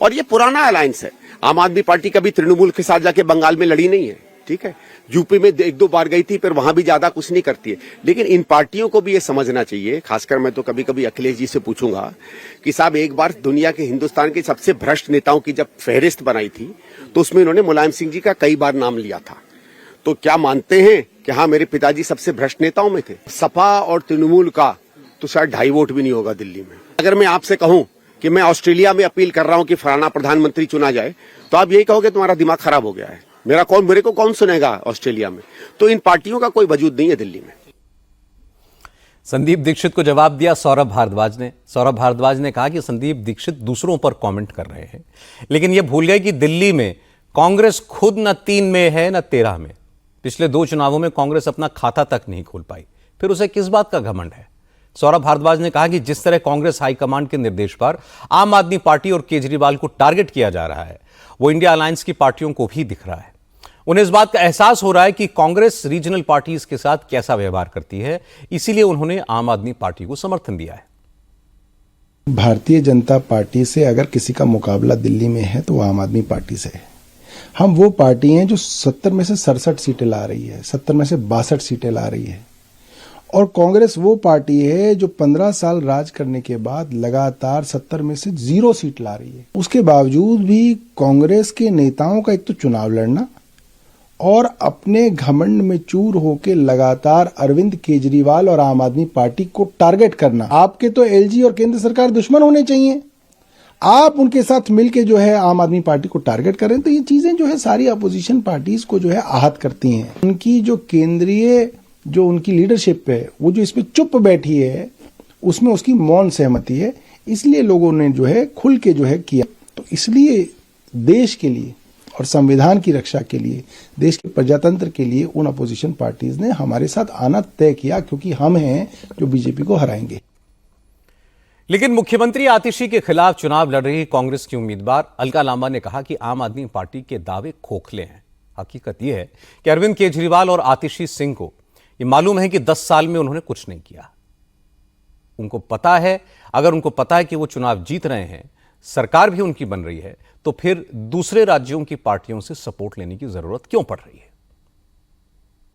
और ये पुराना अलायंस है। आम आदमी पार्टी कभी तृणमूल के साथ जाके बंगाल में लड़ी नहीं है, ठीक है। यूपी में एक दो बार गई थी, फिर वहां भी ज्यादा कुछ नहीं करती है। लेकिन इन पार्टियों को भी ये समझना चाहिए, खासकर मैं तो कभी कभी अखिलेश जी से पूछूंगा कि साहब एक बार दुनिया के हिंदुस्तान के सबसे भ्रष्ट नेताओं की जब फहरिस्त बनाई थी तो उसमें इन्होंने मुलायम सिंह जी का कई बार नाम लिया था। तो क्या मानते हैं कि हाँ मेरे पिताजी सबसे भ्रष्ट नेताओं में थे? सपा और तृणमूल का तो शायद 2.5 वोट भी नहीं होगा दिल्ली में। अगर मैं आपसे कहूं कि मैं ऑस्ट्रेलिया में अपील कर रहा हूं कि फलाना प्रधानमंत्री चुना जाए तो आप यही कहोगे तुम्हारा दिमाग खराब हो गया है। मेरे को कौन सुनेगा ऑस्ट्रेलिया में? तो इन पार्टियों का कोई वजूद नहीं है दिल्ली में। संदीप दीक्षित को जवाब दिया सौरभ भारद्वाज ने। सौरभ भारद्वाज ने कहा कि संदीप दीक्षित दूसरों पर कमेंट कर रहे हैं, लेकिन यह भूल गए कि दिल्ली में कांग्रेस खुद न 3 में है न 13 में। पिछले 2 चुनावों में कांग्रेस अपना खाता तक नहीं खोल पाई, फिर उसे किस बात का घमंड है? सौरभ भारद्वाज ने कहा कि जिस तरह कांग्रेस हाईकमांड के निर्देश पर आम आदमी पार्टी और केजरीवाल को टारगेट किया जा रहा है, वो इंडिया अलायंस की पार्टियों को भी दिख रहा है। उन्हें इस बात का एहसास हो रहा है कि कांग्रेस रीजनल पार्टीज के साथ कैसा व्यवहार करती है, इसीलिए उन्होंने आम आदमी पार्टी को समर्थन दिया है। भारतीय जनता पार्टी से अगर किसी का मुकाबला दिल्ली में है तो वो आम आदमी पार्टी से है। हम वो पार्टी हैं जो 70 में से 67 सीटें ला रही है, 70 में से 62 सीटें ला रही है। और कांग्रेस वो पार्टी है जो 15 साल राज करने के बाद लगातार 70 में से 0 सीट ला रही है। उसके बावजूद भी कांग्रेस के नेताओं का एक तो चुनाव लड़ना और अपने घमंड में चूर होकर लगातार अरविंद केजरीवाल और आम आदमी पार्टी को टारगेट करना। आपके तो एलजी और केंद्र सरकार दुश्मन होने चाहिए, आप उनके साथ मिलके जो है आम आदमी पार्टी को टारगेट कर रहे हैं। तो ये चीजें जो है सारी अपोजिशन पार्टीज को जो है आहत करती हैं। उनकी जो केंद्रीय जो उनकी लीडरशिप है वो जो इस पे चुप बैठी है, उसमें उसकी मौन सहमति है। इसलिए लोगों ने जो है खुल के जो है किया। तो इसलिए देश के लिए और संविधान की रक्षा के लिए, देश के प्रजातंत्र के लिए उन अपोजिशन पार्टीज ने हमारे साथ आना तय किया, क्योंकि हम हैं जो बीजेपी को हराएंगे। लेकिन मुख्यमंत्री आतिशी के खिलाफ चुनाव लड़ रही कांग्रेस की उम्मीदवार अलका लांबा ने कहा कि आम आदमी पार्टी के दावे खोखले हैं। हकीकत यह है कि अरविंद केजरीवाल और आतिशी सिंह को ये मालूम है कि 10 साल में उन्होंने कुछ नहीं किया। उनको पता है, अगर उनको पता है कि वो चुनाव जीत रहे हैं, सरकार भी उनकी बन रही है, तो फिर दूसरे राज्यों की पार्टियों से सपोर्ट लेने की जरूरत क्यों पड़ रही है?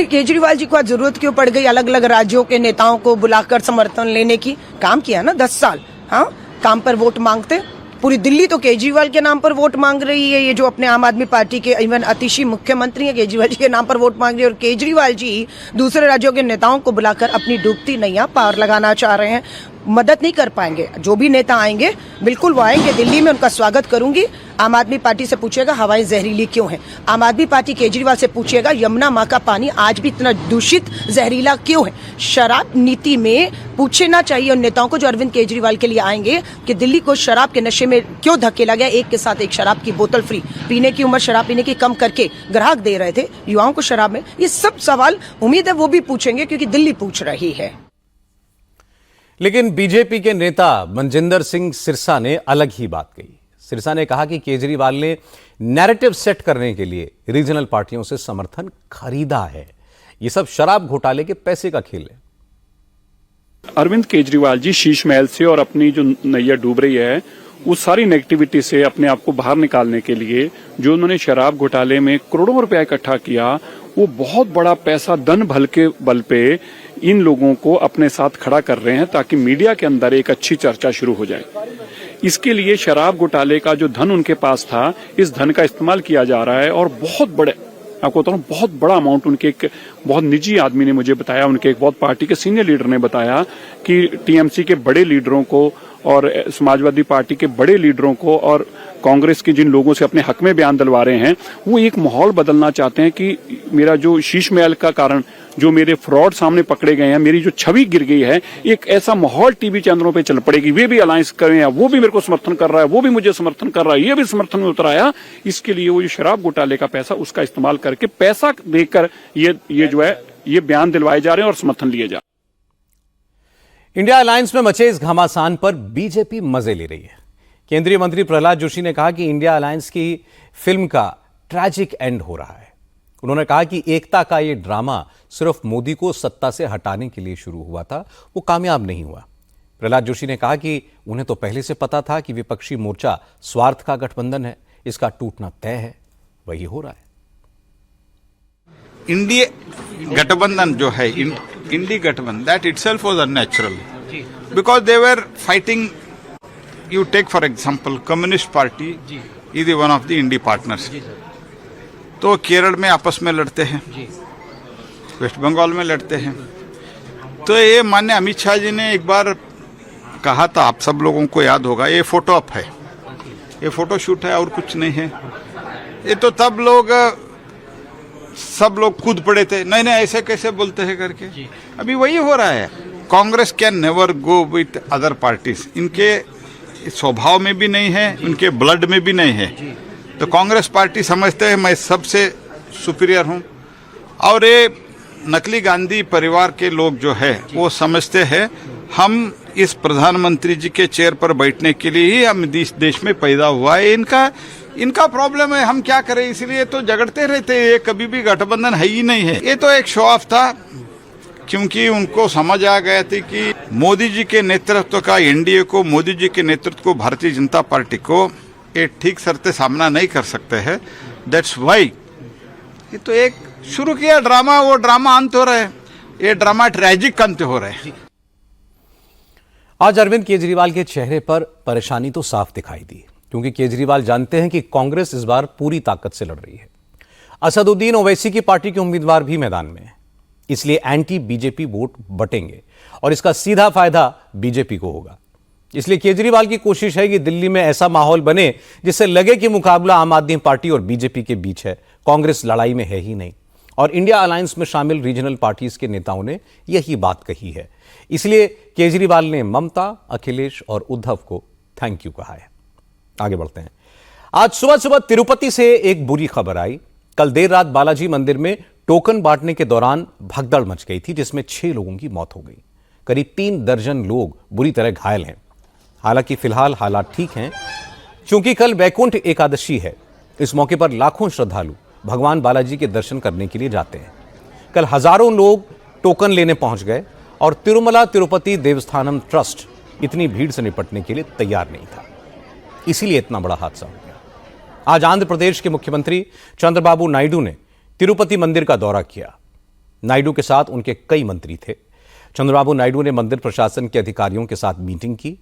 केजरीवाल जी को आज जरूरत क्यों पड़ गई अलग अलग राज्यों के नेताओं को बुलाकर समर्थन लेने की? काम किया ना 10 साल, हाँ, काम पर वोट मांगते, पूरी दिल्ली तो केजरीवाल के नाम पर वोट मांग रही है। ये जो अपने आम आदमी पार्टी के इवन अतिशी मुख्यमंत्री हैं, केजरीवाल जी के नाम पर वोट मांग रही है। और केजरीवाल जी दूसरे राज्यों के नेताओं को बुलाकर अपनी डूबती नैया पार लगाना चाह रहे हैं। मदद नहीं कर पाएंगे। जो भी नेता आएंगे बिल्कुल वो आएंगे दिल्ली में, उनका स्वागत करूंगी। आम आदमी पार्टी से पूछेगा हवाएं जहरीली क्यों हैं। आम आदमी पार्टी केजरीवाल से पूछेगा यमुना माँ का पानी आज भी इतना दूषित जहरीला क्यों है। शराब नीति में पूछना चाहिए उन नेताओं को जो अरविंद केजरीवाल के लिए आएंगे कि दिल्ली को शराब के नशे में क्यों धकेला गया। एक के साथ एक शराब की बोतल फ्री, पीने की उम्र शराब पीने की कम करके ग्राहक दे रहे थे युवाओं को शराब में। ये सब सवाल उम्मीद है वो भी पूछेंगे क्योंकि दिल्ली पूछ रही है। लेकिन बीजेपी के नेता मनजिंदर सिंह सिरसा ने अलग ही बात कही। सिरसा ने कहा कि केजरीवाल ने नैरेटिव सेट करने के लिए रीजनल पार्टियों से समर्थन खरीदा है। ये सब शराब घोटाले के पैसे का खेल है। अरविंद केजरीवाल जी शीश महल से और अपनी जो नैया डूब रही है उस सारी नेगेटिविटी से अपने आप को बाहर निकालने के लिए जो उन्होंने शराब घोटाले में करोड़ों रुपया इकट्ठा किया, वो बहुत बड़ा पैसा धन बल के बल पे इन लोगों को अपने साथ खड़ा कर रहे हैं ताकि मीडिया के अंदर एक अच्छी चर्चा शुरू हो जाए। इसके लिए शराब घोटाले का जो धन उनके पास था, इस धन का इस्तेमाल किया जा रहा है। और बहुत बड़े, आपको बता रहा हूं, बहुत बड़ा अमाउंट उनके एक बहुत निजी आदमी ने मुझे बताया, उनके एक बहुत पार्टी के सीनियर लीडर ने बताया कि टीएमसी के बड़े लीडरों को और समाजवादी पार्टी के बड़े लीडरों को और कांग्रेस के जिन लोगों से अपने हक में बयान दिलवा रहे हैं, वो एक माहौल बदलना चाहते हैं कि मेरा जो शीश महल का कारण जो मेरे फ्रॉड सामने पकड़े गए हैं, मेरी जो छवि गिर गई है, एक ऐसा माहौल टीवी चैनलों पे चल पड़ेगी। वे भी अलायंस करें, वो भी मेरे को समर्थन कर रहा है, वो भी मुझे समर्थन कर रहा है, ये भी समर्थन में उतर आया। इसके लिए वो जो शराब घोटाले का पैसा, उसका इस्तेमाल करके पैसा देकर ये जो है ये बयान दिलवाए जा रहे हैं और समर्थन लिए जा रहे हैं। इंडिया अलायंस में मचे इस घमासान पर बीजेपी मजे ले रही है। केंद्रीय मंत्री प्रहलाद जोशी ने कहा कि इंडिया अलायंस की फिल्म का ट्रैजिक एंड हो रहा है। उन्होंने कहा कि एकता का ये ड्रामा सिर्फ मोदी को सत्ता से हटाने के लिए शुरू हुआ था, वो कामयाब नहीं हुआ। प्रहलाद जोशी ने कहा कि उन्हें तो पहले से पता था कि विपक्षी मोर्चा स्वार्थ का गठबंधन है, इसका टूटना तय है, वही हो रहा है। इंडिया गठबंधन जो है, इंडी गठबंधन, that itself was unnatural because they were fighting. You take for example, Communist Party is one of the Indi partners. तो केरल में आपस में लड़ते हैं, वेस्ट बंगाल में लड़ते हैं। तो ये माननीय अमित शाह जी ने एक बार कहा था, आप सब लोगों को याद होगा, ये फोटो अप है, ये फोटो शूट है और कुछ नहीं है। ये तो तब सब लोग कूद पड़े थे, नहीं नहीं ऐसे कैसे बोलते हैं करके। अभी वही हो रहा है। Congress can never go with other parties, इनके स्वभाव में भी नहीं है, उनके ब्लड में भी नहीं है। तो कांग्रेस पार्टी समझते हैं मैं सबसे सुपीरियर हूं, और ये नकली गांधी परिवार के लोग जो है वो समझते हैं हम इस प्रधानमंत्री जी के चेयर पर बैठने के लिए ही हम देश में पैदा हुआ है। इनका प्रॉब्लम है, हम क्या करें, इसलिए तो झगड़ते रहते हैं। ये कभी भी गठबंधन है ही नहीं है। ये तो एक शो ऑफ था, क्योंकि उनको समझ आ गया था कि मोदी जी के नेतृत्व का एनडीए को, मोदी जी के नेतृत्व को, भारतीय जनता पार्टी को ये ठीक सरते सामना नहीं कर सकते हैं। दैट्स वाई ये तो एक शुरू किया ड्रामा, वो ड्रामा अंत हो रहा है, ये ड्रामा ट्रेजिक अंत हो रहा है। आज अरविंद केजरीवाल के चेहरे पर परेशानी तो साफ दिखाई दी, क्योंकि केजरीवाल जानते हैं कि कांग्रेस इस बार पूरी ताकत से लड़ रही है। असदुद्दीन ओवैसी की पार्टी के उम्मीदवार भी मैदान में हैं, इसलिए एंटी बीजेपी वोट बटेंगे और इसका सीधा फायदा बीजेपी को होगा। इसलिए केजरीवाल की कोशिश है कि दिल्ली में ऐसा माहौल बने जिससे लगे कि मुकाबला आम आदमी पार्टी और बीजेपी के बीच है, कांग्रेस लड़ाई में है ही नहीं। और इंडिया अलायंस में शामिल रीजनल पार्टीज के नेताओं ने यही बात कही है। इसलिए केजरीवाल ने ममता, अखिलेश और उद्धव को थैंक यू कहा है। आगे बढ़ते हैं। आज सुबह सुबह तिरुपति से एक बुरी खबर आई। कल देर रात बालाजी मंदिर में टोकन बांटने के दौरान भगदड़ मच गई थी, जिसमें 6 लोगों की मौत हो गई। करीब 3 दर्जन लोग बुरी तरह घायल हैं। हालांकि फिलहाल हालात ठीक हैं, क्योंकि कल वैकुंठ एकादशी है। इस मौके पर लाखों श्रद्धालु भगवान बालाजी के दर्शन करने के लिए जाते हैं। कल हजारों लोग टोकन लेने पहुंच गए और तिरुमला तिरुपति देवस्थानम ट्रस्ट इतनी भीड़ से निपटने के लिए तैयार नहीं था, इसीलिए इतना बड़ा हादसा हो गया। आज आंध्र प्रदेश के मुख्यमंत्री चंद्रबाबू नायडू ने तिरुपति मंदिर का दौरा किया। नायडू के साथ उनके कई मंत्री थे। चंद्रबाबू नायडू ने मंदिर प्रशासन के अधिकारियों के साथ मीटिंग की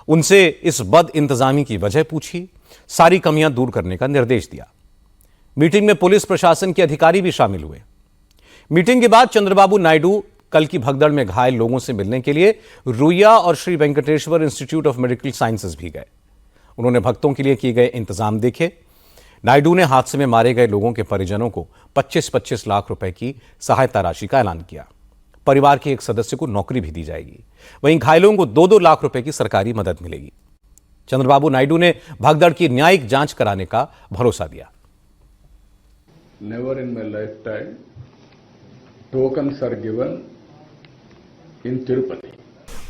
उनसे इस बद इंतजामी की वजह पूछी, सारी कमियां दूर करने का निर्देश दिया। मीटिंग में पुलिस प्रशासन के अधिकारी भी शामिल हुए। मीटिंग के बाद चंद्रबाबू नायडू कल की भगदड़ में घायल लोगों से मिलने के लिए रुइया और Sri Venkateswara institute of medical sciences भी गए। उन्होंने भक्तों के लिए किए गए इंतजाम देखे। नायडू ने हादसे में मारे गए लोगों के परिजनों को 25-25 लाख रुपए की सहायता राशि का ऐलान किया। परिवार के एक सदस्य को नौकरी भी दी जाएगी। वहीं घायलों को 2-2 लाख रुपए की सरकारी मदद मिलेगी। चंद्रबाबू नायडू ने भगदड़ की न्यायिक जांच कराने का भरोसा दिया। Never in my lifetime tokens are given in Tirupati.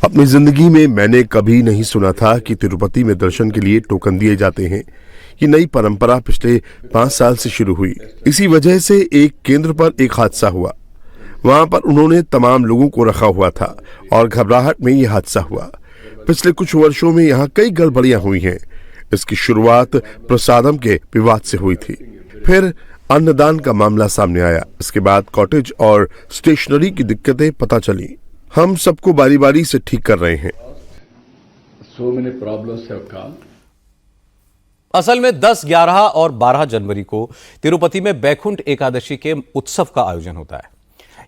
अपनी जिंदगी में मैंने कभी नहीं सुना था कि तिरुपति में दर्शन के लिए टोकन दिए जाते हैं। ये नई परंपरा पिछले 5 साल से शुरू हुई। इसी वजह से एक केंद्र पर एक हादसा हुआ। वहां पर उन्होंने तमाम लोगों को रखा हुआ था और घबराहट में ये हादसा हुआ। पिछले कुछ वर्षों में यहाँ कई गड़बड़ियां हुई हैं। इसकी शुरुआत प्रसादम के विवाद से हुई थी, फिर अन्नदान का मामला सामने आया। इसके बाद कॉटेज और स्टेशनरी की दिक्कतें पता चली। हम सबको बारी बारी से ठीक कर रहे हैं। So many problems have come. असल में 10, 11 और 12 जनवरी को तिरुपति में बैकुंठ एकादशी के उत्सव का आयोजन होता है।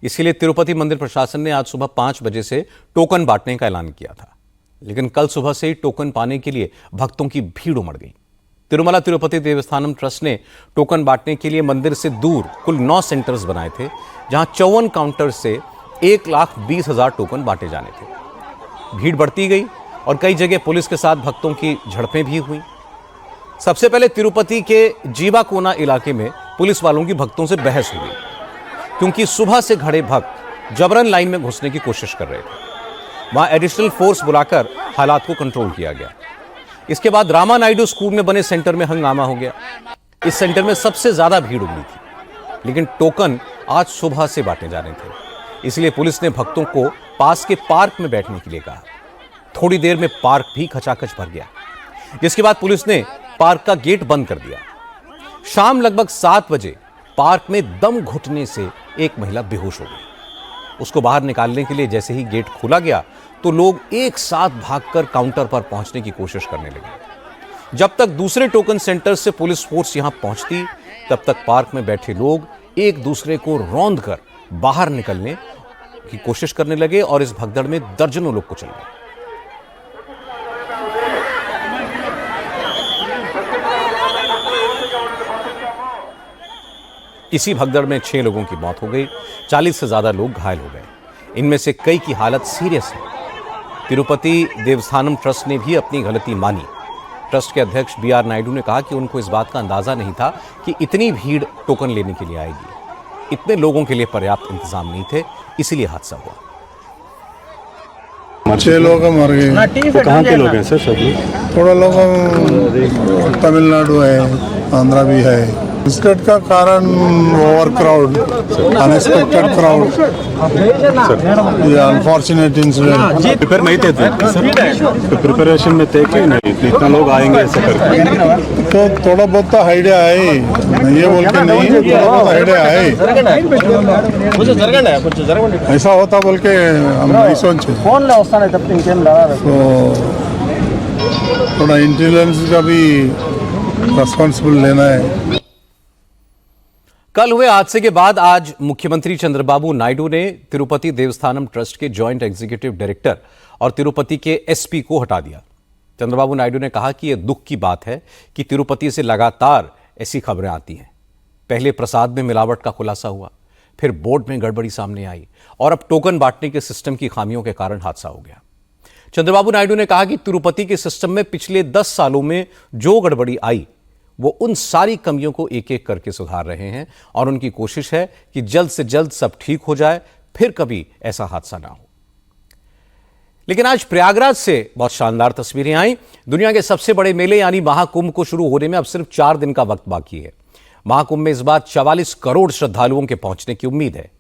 इसके लिए तिरुपति मंदिर प्रशासन ने आज सुबह 5 बजे से टोकन बांटने का ऐलान किया था, लेकिन कल सुबह से ही टोकन पाने के लिए भक्तों की भीड़ उमड़ गई। तिरुमला तिरुपति देवस्थानम ट्रस्ट ने टोकन बांटने के लिए मंदिर से दूर कुल 9 सेंटर्स बनाए थे, जहां 54 काउंटर से 1,20,000 टोकन बांटे जाने थे। भीड़ बढ़ती गई और कई जगह पुलिस के साथ भक्तों की झड़पें भी हुई। सबसे पहले तिरुपति के जीवाकोना इलाके में पुलिस वालों की भक्तों से बहस हुई, क्योंकि सुबह से खड़े भक्त जबरन लाइन में घुसने की कोशिश कर रहे थे। वहां एडिशनल फोर्स बुलाकर हालात को कंट्रोल किया गया। इसके बाद रामा नायडू स्कूल में बने सेंटर में हंगामा हो गया। इस सेंटर में सबसे ज्यादा भीड़ उमड़ी थी, लेकिन टोकन आज सुबह से बांटे जाने थे, इसलिए पुलिस ने भक्तों को पास के पार्क में बैठने के लिए कहा। थोड़ी देर में पार्क भी खचाखच भर गया, जिसके बाद पुलिस ने पार्क का गेट बंद कर दिया। शाम लगभग 7 बजे पार्क में दम घुटने से एक महिला बेहोश हो गई। उसको बाहर निकालने के लिए जैसे ही गेट खोला गया तो लोग एक साथ भागकर काउंटर पर पहुंचने की कोशिश करने लगे। जब तक दूसरे टोकन सेंटर से पुलिस फोर्स यहां पहुंचती, तब तक पार्क में बैठे लोग एक दूसरे को रौंदकर बाहर निकलने की कोशिश करने लगे और इस भगदड़ में दर्जनों लोग कुचल गए। इसी भगदड़ में 6 लोगों की मौत हो गई, 40 से ज्यादा लोग घायल हो गए। इनमें से कई की हालत सीरियस है। तिरुपति देवस्थानम ट्रस्ट ने भी अपनी गलती मानी। ट्रस्ट के अध्यक्ष BR नायडू ने कहा कि उनको इस बात का अंदाजा नहीं था कि इतनी भीड़ टोकन लेने के लिए आएगी। इतने लोगों के लिए पर्याप्त इंतजाम नहीं थे, इसीलिए हादसा हुआ। 6 लोग मर गए। तो कहाँ के लोग हैं सर? सब थोड़ा लोग तमिलनाडु है, आंध्रा भी है। इसका कारण ओवर क्राउड, अनएक्सपेक्टेड क्राउड, ये अनफॉर्चुनेट इंसिडेंट। प्रिपेयर नहीं थे तो प्रिपरेशन में थे कि नहीं इतना लोग आएंगे ऐसे करके? तो थोड़ा बहुत तो आइडिया है, ये बोल के नहीं, थोड़ा बहुत आइडिया है। ऐसा होता बोल के हम नहीं सोचे। तो थोड़ा इंटेलिजेंस का भी रिस्पॉन्सिबल लेना है। कल हुए हादसे के बाद आज मुख्यमंत्री चंद्रबाबू नायडू ने तिरुपति देवस्थानम ट्रस्ट के जॉइंट एग्जीक्यूटिव डायरेक्टर और तिरुपति के SP को हटा दिया। चंद्रबाबू नायडू ने कहा कि यह दुख की बात है कि तिरुपति से लगातार ऐसी खबरें आती हैं। पहले प्रसाद में मिलावट का खुलासा हुआ, फिर बोर्ड में गड़बड़ी सामने आई और अब टोकन बांटने के सिस्टम की खामियों के कारण हादसा हो गया। चंद्रबाबू नायडू ने कहा कि तिरुपति के सिस्टम में पिछले 10 सालों में जो गड़बड़ी आई, वो उन सारी कमियों को एक एक करके सुधार रहे हैं और उनकी कोशिश है कि जल्द से जल्द सब ठीक हो जाए, फिर कभी ऐसा हादसा ना हो। लेकिन आज प्रयागराज से बहुत शानदार तस्वीरें आई। दुनिया के सबसे बड़े मेले यानी महाकुंभ को शुरू होने में अब सिर्फ 4 दिन का वक्त बाकी है। महाकुंभ में इस बार 44 करोड़ श्रद्धालुओं के पहुंचने की उम्मीद है,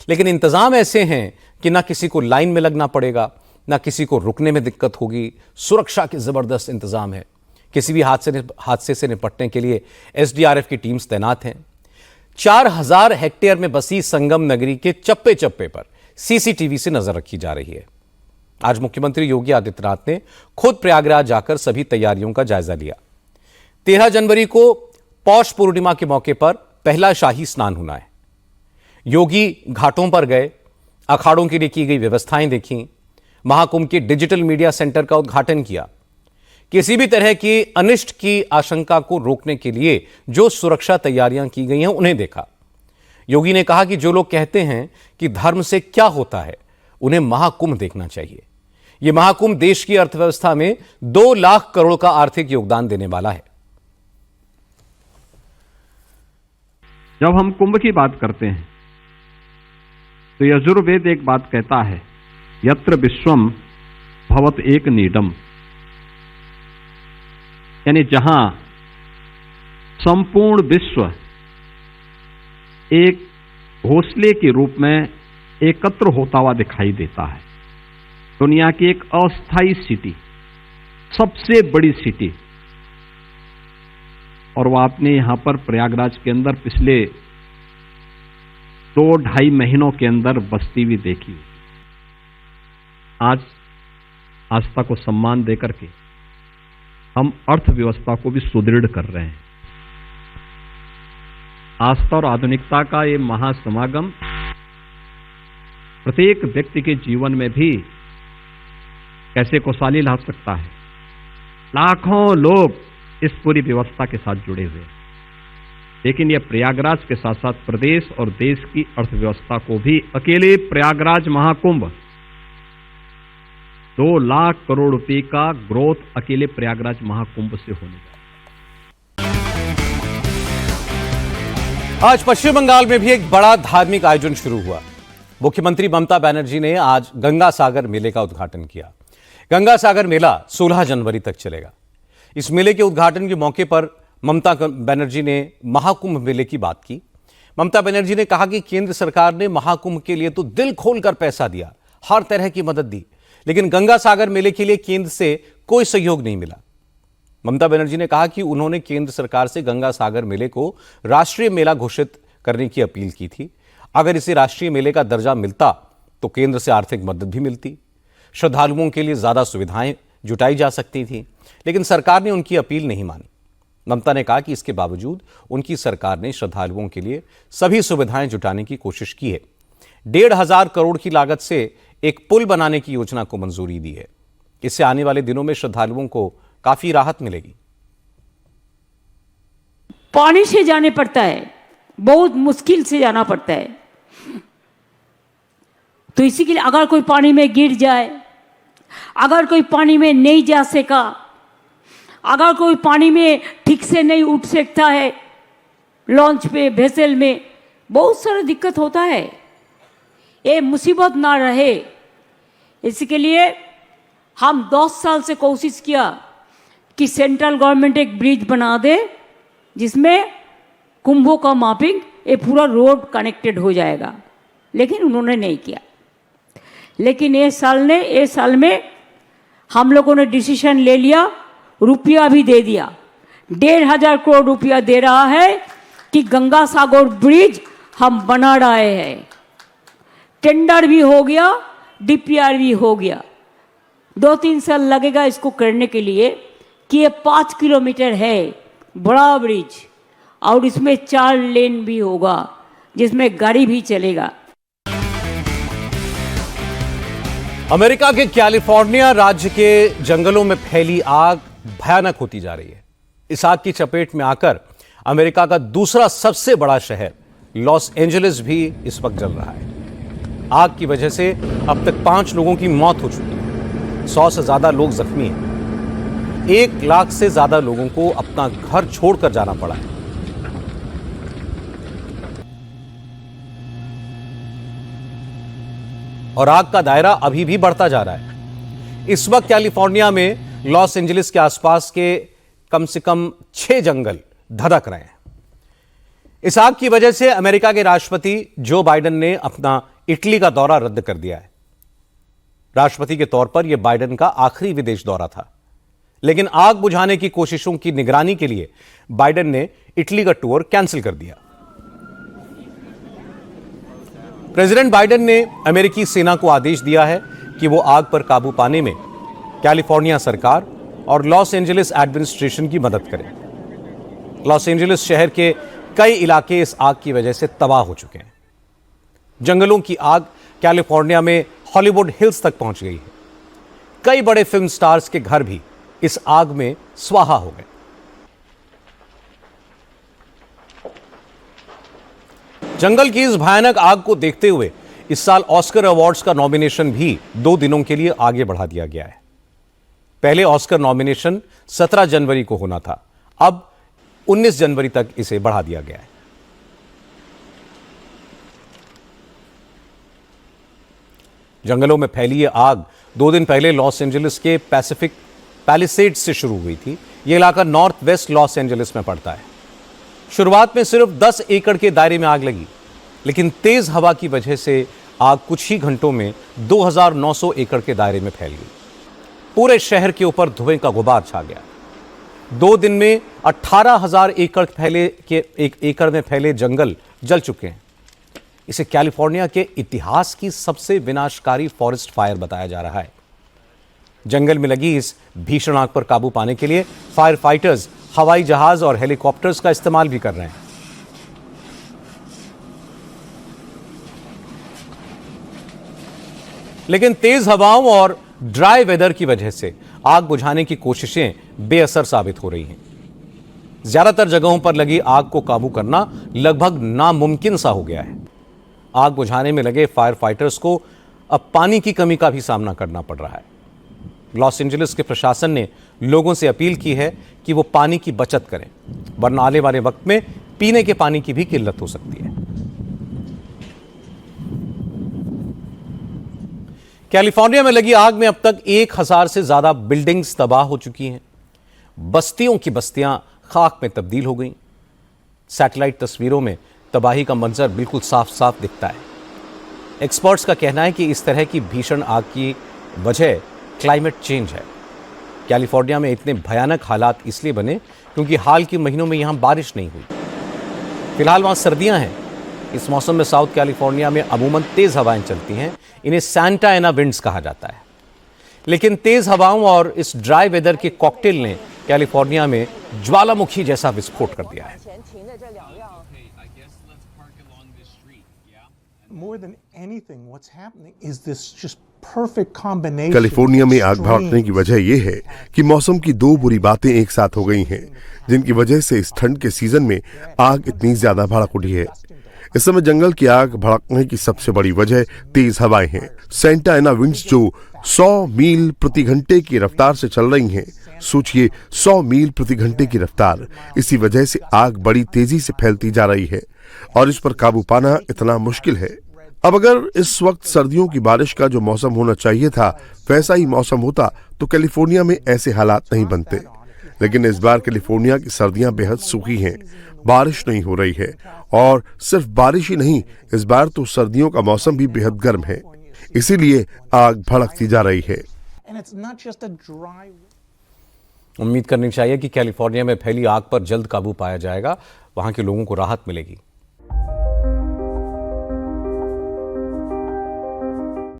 लेकिन इंतजाम ऐसे हैं कि ना किसी को लाइन में लगना पड़ेगा, ना किसी को रुकने में दिक्कत होगी। सुरक्षा के जबरदस्त इंतजाम है। किसी भी हादसे से निपटने के लिए SDRF की टीम्स तैनात हैं। 4000 हेक्टेयर में बसी संगम नगरी के चप्पे चप्पे पर CCTV से नजर रखी जा रही है। आज मुख्यमंत्री योगी आदित्यनाथ ने खुद प्रयागराज जाकर सभी तैयारियों का जायजा लिया। 13 जनवरी को पौष पूर्णिमा के मौके पर पहला शाही स्नान होना है। योगी घाटों पर गए, अखाड़ों के लिए की गई व्यवस्थाएं देखी, महाकुंभ के डिजिटल मीडिया सेंटर का उद्घाटन किया। किसी भी तरह की अनिष्ट की आशंका को रोकने के लिए जो सुरक्षा तैयारियां की गई हैं उन्हें देखा। योगी ने कहा कि जो लोग कहते हैं कि धर्म से क्या होता है, उन्हें महाकुंभ देखना चाहिए। यह महाकुंभ देश की अर्थव्यवस्था में 2 लाख करोड़ का आर्थिक योगदान देने वाला है। जब हम कुंभ की बात करते हैं तो यजुर्वेद एक बात कहता है, यत्र विश्वम भवत एक नीडम, यानी जहां संपूर्ण विश्व एक घोंसले के रूप में एकत्र होता हुआ दिखाई देता है। दुनिया की एक अस्थायी सिटी, सबसे बड़ी सिटी, और वो आपने यहां पर प्रयागराज के अंदर पिछले 2-2.5 महीनों के अंदर बसती हुई देखी। आज आस्था को सम्मान देकर के हम अर्थव्यवस्था को भी सुदृढ़ कर रहे हैं। आस्था और आधुनिकता का ये महासमागम प्रत्येक व्यक्ति के जीवन में भी कैसे खुशहाली ला सकता है। लाखों लोग इस पूरी व्यवस्था के साथ जुड़े हुए हैं, लेकिन यह प्रयागराज के साथ साथ प्रदेश और देश की अर्थव्यवस्था को भी अकेले प्रयागराज महाकुंभ 2 लाख करोड़ रुपए का ग्रोथ अकेले प्रयागराज महाकुंभ से होने जा। आज पश्चिम बंगाल में भी एक बड़ा धार्मिक आयोजन शुरू हुआ। मुख्यमंत्री ममता बनर्जी ने आज गंगा सागर मेले का उद्घाटन किया। गंगा सागर मेला 16 जनवरी तक चलेगा। इस मेले के उद्घाटन के मौके पर ममता बनर्जी ने महाकुंभ मेले की बात की। ममता बनर्जी ने कहा कि केंद्र सरकार ने महाकुंभ के लिए तो दिल खोलकर पैसा दिया, हर तरह की मदद दी, लेकिन गंगा सागर मेले के लिए केंद्र से कोई सहयोग नहीं मिला। ममता बनर्जी ने कहा कि उन्होंने केंद्र सरकार से गंगा सागर मेले को राष्ट्रीय मेला घोषित करने की अपील की थी। अगर इसे राष्ट्रीय मेले का दर्जा मिलता तो केंद्र से आर्थिक मदद भी मिलती, श्रद्धालुओं के लिए ज्यादा सुविधाएं जुटाई जा सकती थी, लेकिन सरकार ने उनकी अपील नहीं मानी। ममता ने कहा कि इसके बावजूद उनकी सरकार ने श्रद्धालुओं के लिए सभी सुविधाएं जुटाने की कोशिश की है। 1,500 करोड़ की लागत से एक पुल बनाने की योजना को मंजूरी दी है। इससे आने वाले दिनों में श्रद्धालुओं को काफी राहत मिलेगी। पानी से जाने पड़ता है, बहुत मुश्किल से जाना पड़ता है, तो इसी के लिए अगर कोई पानी में गिर जाए, अगर कोई पानी में नहीं जा सका, अगर कोई पानी में ठीक से नहीं उठ सकता है, लॉन्च पे वेसल में बहुत सारा दिक्कत होता है। ये मुसीबत ना रहे, इसके लिए हम 10 साल से कोशिश किया कि सेंट्रल गवर्नमेंट एक ब्रिज बना दे जिसमें कुंभों का मैपिंग ये पूरा रोड कनेक्टेड हो जाएगा, लेकिन उन्होंने नहीं किया। लेकिन ये साल में हम लोगों ने डिसीजन ले लिया, रुपया भी दे दिया, 1,500 करोड़ रुपया दे रहा है कि गंगा सागर ब्रिज हम बना रहे हैं। टेंडर भी हो गया, डीपीआर भी हो गया। 2-3 साल लगेगा इसको करने के लिए कि ये 5 किलोमीटर है बड़ा ब्रिज, और इसमें 4 लेन भी होगा जिसमें गाड़ी भी चलेगा। अमेरिका के कैलिफोर्निया राज्य के जंगलों में फैली आग भयानक होती जा रही है। इस आग की चपेट में आकर अमेरिका का दूसरा सबसे बड़ा शहर लॉस एंजलिस भी इस वक्त जल रहा है। आग की वजह से अब तक 5 लोगों की मौत हो चुकी है, 100 से ज्यादा लोग जख्मी हैं। 1 लाख से ज्यादा लोगों को अपना घर छोड़कर जाना पड़ा है। और आग का दायरा अभी भी बढ़ता जा रहा है। इस वक्त कैलिफोर्निया में लॉस एंजलिस के आसपास के कम से कम 6 जंगल धधक रहे हैं। इस आग की वजह से अमेरिका के राष्ट्रपति जो बाइडेन ने अपना इटली का दौरा रद्द कर दिया है। राष्ट्रपति के तौर पर यह बाइडेन का आखिरी विदेश दौरा था, लेकिन आग बुझाने की कोशिशों की निगरानी के लिए बाइडेन ने इटली का टूर कैंसिल कर दिया। प्रेसिडेंट बाइडेन ने अमेरिकी सेना को आदेश दिया है कि वो आग पर काबू पाने में कैलिफोर्निया सरकार और लॉस एंजलिस एडमिनिस्ट्रेशन की मदद करें। लॉस एंजलिस शहर के कई इलाके इस आग की वजह से तबाह हो चुके हैं। जंगलों की आग कैलिफोर्निया में हॉलीवुड हिल्स तक पहुंच गई है। कई बड़े फिल्म स्टार्स के घर भी इस आग में स्वाहा हो गए। जंगल की इस भयानक आग को देखते हुए इस साल ऑस्कर अवार्ड्स का नॉमिनेशन भी 2 दिनों के लिए आगे बढ़ा दिया गया है। पहले ऑस्कर नॉमिनेशन 17 जनवरी को होना था, अब 19 जनवरी तक इसे बढ़ा दिया गया है। जंगलों में फैली ये आग 2 दिन पहले लॉस एंजलिस के पैसिफिक पैलिसेड्स से शुरू हुई थी। यह इलाका नॉर्थ वेस्ट लॉस एंजलिस में पड़ता है। शुरुआत में सिर्फ 10 एकड़ के दायरे में आग लगी, लेकिन तेज हवा की वजह से आग कुछ ही घंटों में 2900 एकड़ के दायरे में फैल गई। पूरे शहर के ऊपर धुएं का गुबार छा गया। 2 दिन में 18,000 एकड़ में फैले जंगल जल चुके हैं। इसे कैलिफोर्निया के इतिहास की सबसे विनाशकारी फॉरेस्ट फायर बताया जा रहा है। जंगल में लगी इस भीषण आग पर काबू पाने के लिए फायर फाइटर्स हवाई जहाज और हेलीकॉप्टर्स का इस्तेमाल भी कर रहे हैं। लेकिन तेज हवाओं और ड्राई वेदर की वजह से आग बुझाने की कोशिशें बेअसर साबित हो रही हैं। ज्यादातर जगहों पर लगी आग को काबू करना लगभग नामुमकिन सा हो गया है। आग बुझाने में लगे फायर फाइटर्स को अब पानी की कमी का भी सामना करना पड़ रहा है। लॉस एंजलिस के प्रशासन ने लोगों से अपील की है कि वो पानी की बचत करें, वरना आने वाले वक्त में पीने के पानी की भी किल्लत हो सकती है। कैलिफोर्निया में लगी आग में अब तक 1000 से ज्यादा बिल्डिंग्स तबाह हो चुकी हैं। बस्तियों की बस्तियां खाक में तब्दील हो गई। सैटेलाइट तस्वीरों में तबाही का मंजर बिल्कुल साफ साफ दिखता है। एक्सपर्ट्स का कहना है कि इस तरह की भीषण आग की वजह क्लाइमेट चेंज है। कैलिफोर्निया में इतने भयानक हालात इसलिए बने क्योंकि हाल के महीनों में यहां बारिश नहीं हुई। फिलहाल वहां सर्दियां हैं। इस मौसम में साउथ कैलिफोर्निया में अमूमन तेज हवाएं चलती हैं। इन्हें सैंटा एना विंड्स कहा जाता है। लेकिन तेज हवाओं और इस ड्राई वेदर के कॉकटेल ने कैलिफोर्निया में ज्वालामुखी जैसा विस्फोट कर दिया है। कैलिफोर्निया में आग भड़कने की वजह यह है कि मौसम की 2 बुरी बातें एक साथ हो गई हैं, जिनकी वजह से इस ठंड के सीजन में आग इतनी ज्यादा भड़क उठी है। इस समय जंगल की आग भड़कने की सबसे बड़ी वजह तेज हवाएं हैं। सैंटा एना विंड्स जो 100 मील प्रति घंटे की रफ्तार से चल रही हैं, सोचिए 100 मील प्रति घंटे की रफ्तार। इसी वजह से आग बड़ी तेजी से फैलती जा रही है और इस पर काबू पाना इतना मुश्किल है। अब अगर इस वक्त सर्दियों की बारिश का जो मौसम होना चाहिए था वैसा ही मौसम होता तो कैलिफोर्निया में ऐसे हालात नहीं बनते। लेकिन इस बार कैलिफोर्निया की सर्दियां बेहद सूखी हैं, बारिश नहीं हो रही है। और सिर्फ बारिश ही नहीं, इस बार तो सर्दियों का मौसम भी बेहद गर्म है, इसीलिए आग भड़कती जा रही है। उम्मीद करनी चाहिए कि कैलिफोर्निया में फैली आग पर जल्द काबू पाया जाएगा, वहां के लोगों को राहत मिलेगी।